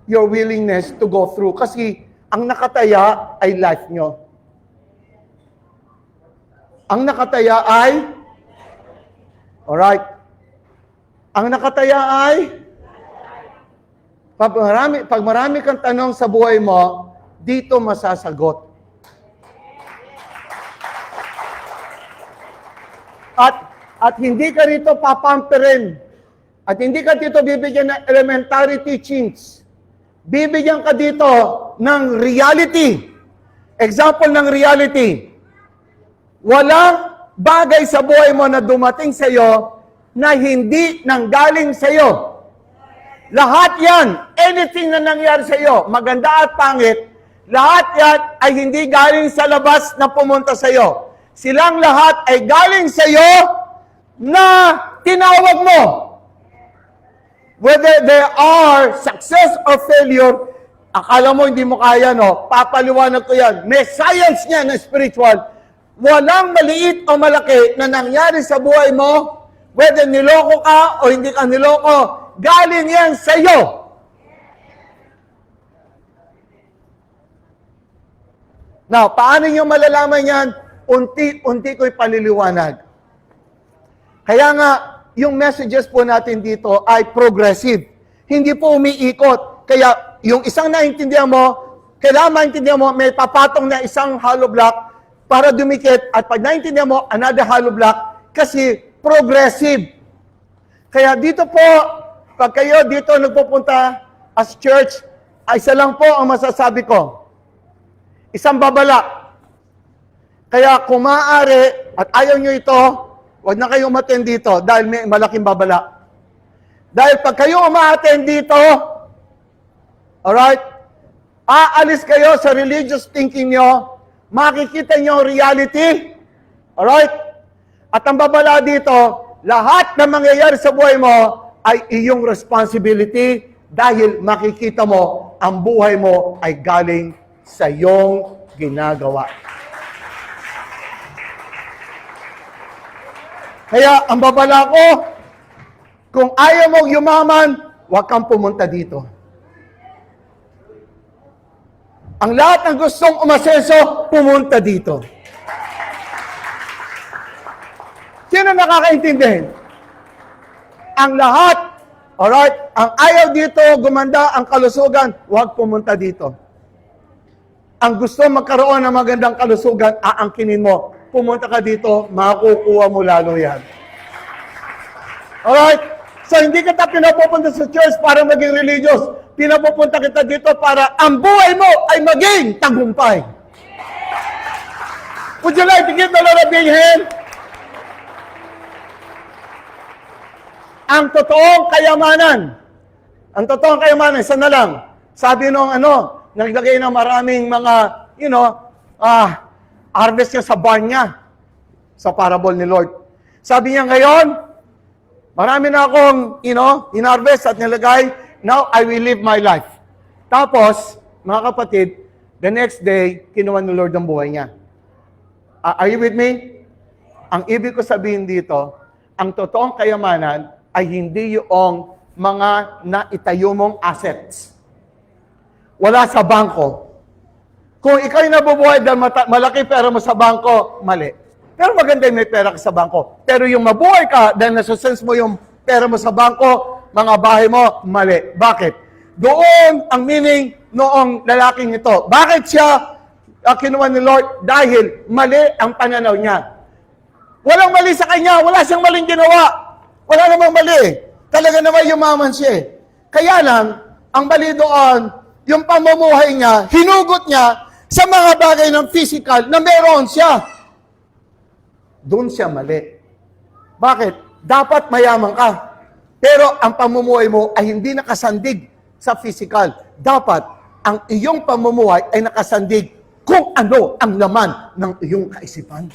willingness to go through. Kasi, ang nakataya ay life nyo. Ang nakataya ay, alright, ang nakataya ay, pag marami kang tanong sa buhay mo, dito masasagot. At hindi ka rito papamperin. At hindi ka dito bibigyan ng elementary teachings. Bibigyan ka dito ng reality. Example ng reality. Walang bagay sa buhay mo na dumating sa iyo na hindi nanggaling sa iyo. Lahat yan, anything na nangyari sa iyo, maganda at pangit, lahat yan ay hindi galing sa labas na pumunta sa iyo. Silang lahat ay galing sa iyo na tinawag mo. Whether there are success or failure, akala mo hindi mo kaya, no? Papaliwanag ko yan. May science niya na spiritual. Walang maliit o malaki na nangyari sa buhay mo, whether niloko ka o hindi ka niloko, galing yan sa iyo. Now, paano nyo malalaman yan? Unti-unti ko'y paliliwanag. Kaya nga, yung messages po natin dito ay progressive. Hindi po umiikot. Kaya yung isang naintindihan mo, kailangan maintindihan mo, may papatong na isang hollow block para dumikit. At pag naintindihan mo, another hollow block kasi progressive. Kaya dito po, pag kayo dito nagpupunta as church, ay isa lang po ang masasabi ko. Isang babala. Kaya kung maaari at ayaw nyo ito, huwag na kayo umattend dito dahil may malaking babala. Dahil pag kayo umaattend dito, alright, aalis kayo sa religious thinking nyo, makikita nyo ang reality, alright? At ang babala dito, lahat na mangyayari sa buhay mo ay iyong responsibility dahil makikita mo ang buhay mo ay galing sa iyong ginagawa. Kaya ang babala ko, kung ayaw mong yumaman, huwag kang pumunta dito. Ang lahat ng gustong umasenso, pumunta dito. Sino nakakaintindi? Ang lahat, alright, ang ayaw dito, gumanda ang kalusugan, huwag pumunta dito. Ang gusto magkaroon ng magandang kalusugan, aangkinin mo. Pumunta ka dito, makukuha mo lalo yan. Alright? So, hindi kita pinapupunta sa church para maging religious. Pinapupunta kita dito para ang buhay mo ay maging tagumpay. Would you like to give the Lord a big hand? Ang totoong kayamanan, isa na lang. Sabi nung naglagay ng maraming mga, harvest niya sa barn niya. Sa parable ni Lord. Sabi niya ngayon, marami na akong, in-harvest at nilagay, now I will live my life. Tapos, mga kapatid, the next day, kinuha ni Lord ang buhay niya. Are you with me? Ang ibig ko sabihin dito, ang totoong kayamanan ay hindi yung mga naitayo mong assets. Wala sa bangko. Kung ikaw'y nabubuhay dahil malaki pera mo sa bangko, mali. Pero maganda yung may pera ka sa bangko. Pero yung mabuhay ka dahil nasusense mo yung pera mo sa bangko, mga bahay mo, mali. Bakit? Doon ang meaning noong lalaking ito. Bakit siya kinuha ni Lord? Dahil mali ang pananaw niya. Walang mali sa kanya. Wala siyang maling ginawa. Wala namang mali. Talaga naman yumaman siya. Kaya lang, ang mali doon, yung pamumuhay niya, hinugot niya sa mga bagay ng physical na meron siya. Doon siya mali. Bakit? Dapat mayaman ka. Pero ang pamumuhay mo ay hindi nakasandig sa physical. Dapat ang iyong pamumuhay ay nakasandig kung ano ang laman ng iyong kaisipan.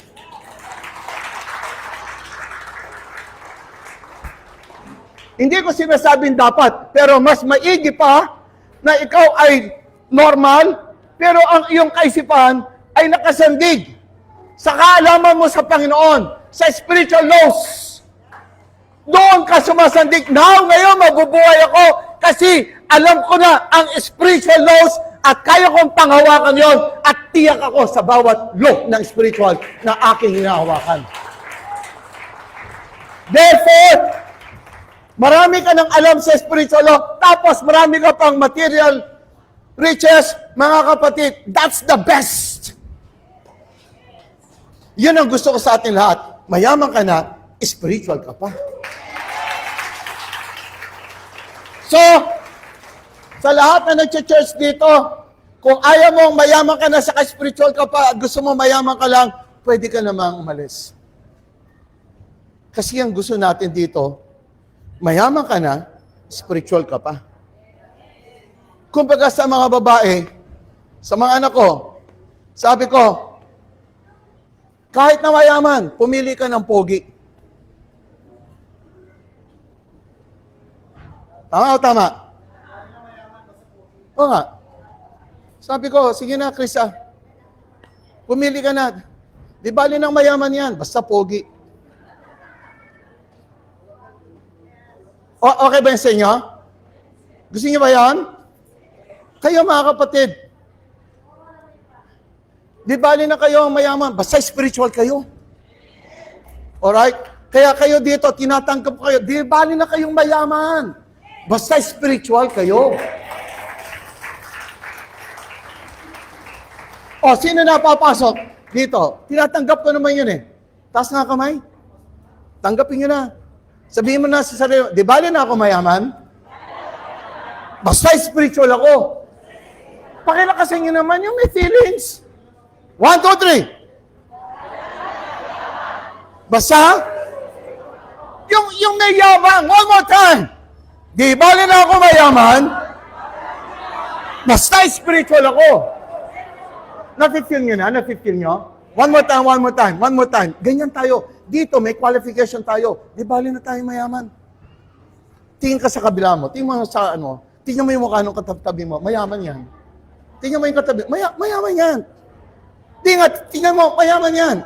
Hindi ko sinasabing dapat, pero mas maigi pa na ikaw ay normal, pero ang iyong kaisipan ay nakasandig sa kaalaman mo sa Panginoon, sa spiritual laws. Doon ka sumasandig. Now, ngayon, mabubuhay ako kasi alam ko na ang spiritual laws at kaya kong panghawakan yon at tiyak ako sa bawat law ng spiritual na aking hinahawakan. Therefore, marami ka nang alam sa spiritual law, tapos marami ka pang material riches, mga kapatid. That's the best. Yun ang gusto ko sa atin lahat. Mayaman ka na, spiritual ka pa. So, sa lahat na nag-church dito, kung ayaw mong mayaman ka na, saka spiritual ka pa, gusto mo mayaman ka lang, pwede ka namang umalis. Kasi ang gusto natin dito, mayaman ka na, spiritual ka pa. Kumbaga sa mga babae, sa mga anak ko, sabi ko, kahit na mayaman, pumili ka ng pogi. Tama o tama? Oo nga. Sabi ko, sige na, Chris, pumili ka na. Di bali ng mayaman yan, basta pogi. Okay ba yan sa inyo? Gusto niyo ba yan? Kayo mga kapatid. Di bali na kayo ang mayaman, basta spiritual kayo. Alright? Kaya kayo dito, tinatanggap kayo, di bali na kayong mayaman. Basta spiritual kayo. O, sino na papasok dito? Tinatanggap ko naman yun eh. Taas nga kamay. Tanggapin nyo na. Sabihin mo na sa sarili, di bali na ako mayaman? Basta spiritual ako. Pakilakasin nyo naman yung may feelings. 1, 2, 3. Basta? Yung may yabang. One more time. Di bali na ako mayaman? Basta spiritual ako. Nafe-feel nyo na? Nafe-feel nyo? One more time, one more time, one more time. Ganyan tayo. Dito, may qualification tayo. Di bali na tayo mayaman. Tingin ka sa kabila mo. Tingin mo sa ano. Tingnan mo yung mukha ng katabi mo. Mayaman yan. Tingnan mo yung katabi. Mayaman yan. Tingnan mo. Mayaman yan.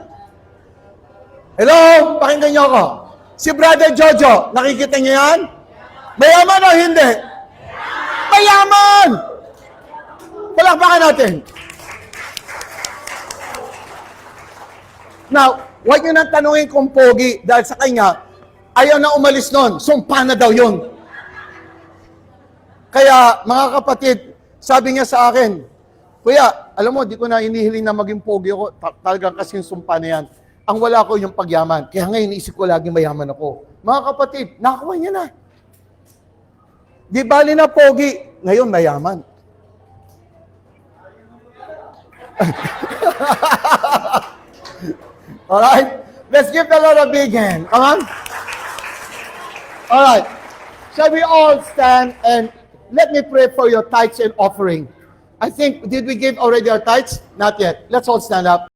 Hello? Pakinggan niyo ako. Si Brother Jojo, nakikita niyo yan? Mayaman o hindi? Mayaman! Palakpakan natin. Now, huwag niyo nang tanungin kung pogi dahil sa kanya, ayaw na umalis nun. Sumpa na daw yun. Kaya, mga kapatid, sabi niya sa akin, Kuya, alam mo, di ko na inihiling na maging pogi ako. Talagang kasing sumpa na yan. Ang wala ko yung pagyaman. Kaya ngayon, iniisip ko lagi mayaman ako. Mga kapatid, nakakuha niya na. Di bali na pogi, ngayon mayaman. Alright? Let's give the Lord a big hand. Come on. Alright. Shall we all stand and let me pray for your tithes and offering. I think, did we give already our tithes? Not yet. Let's all stand up.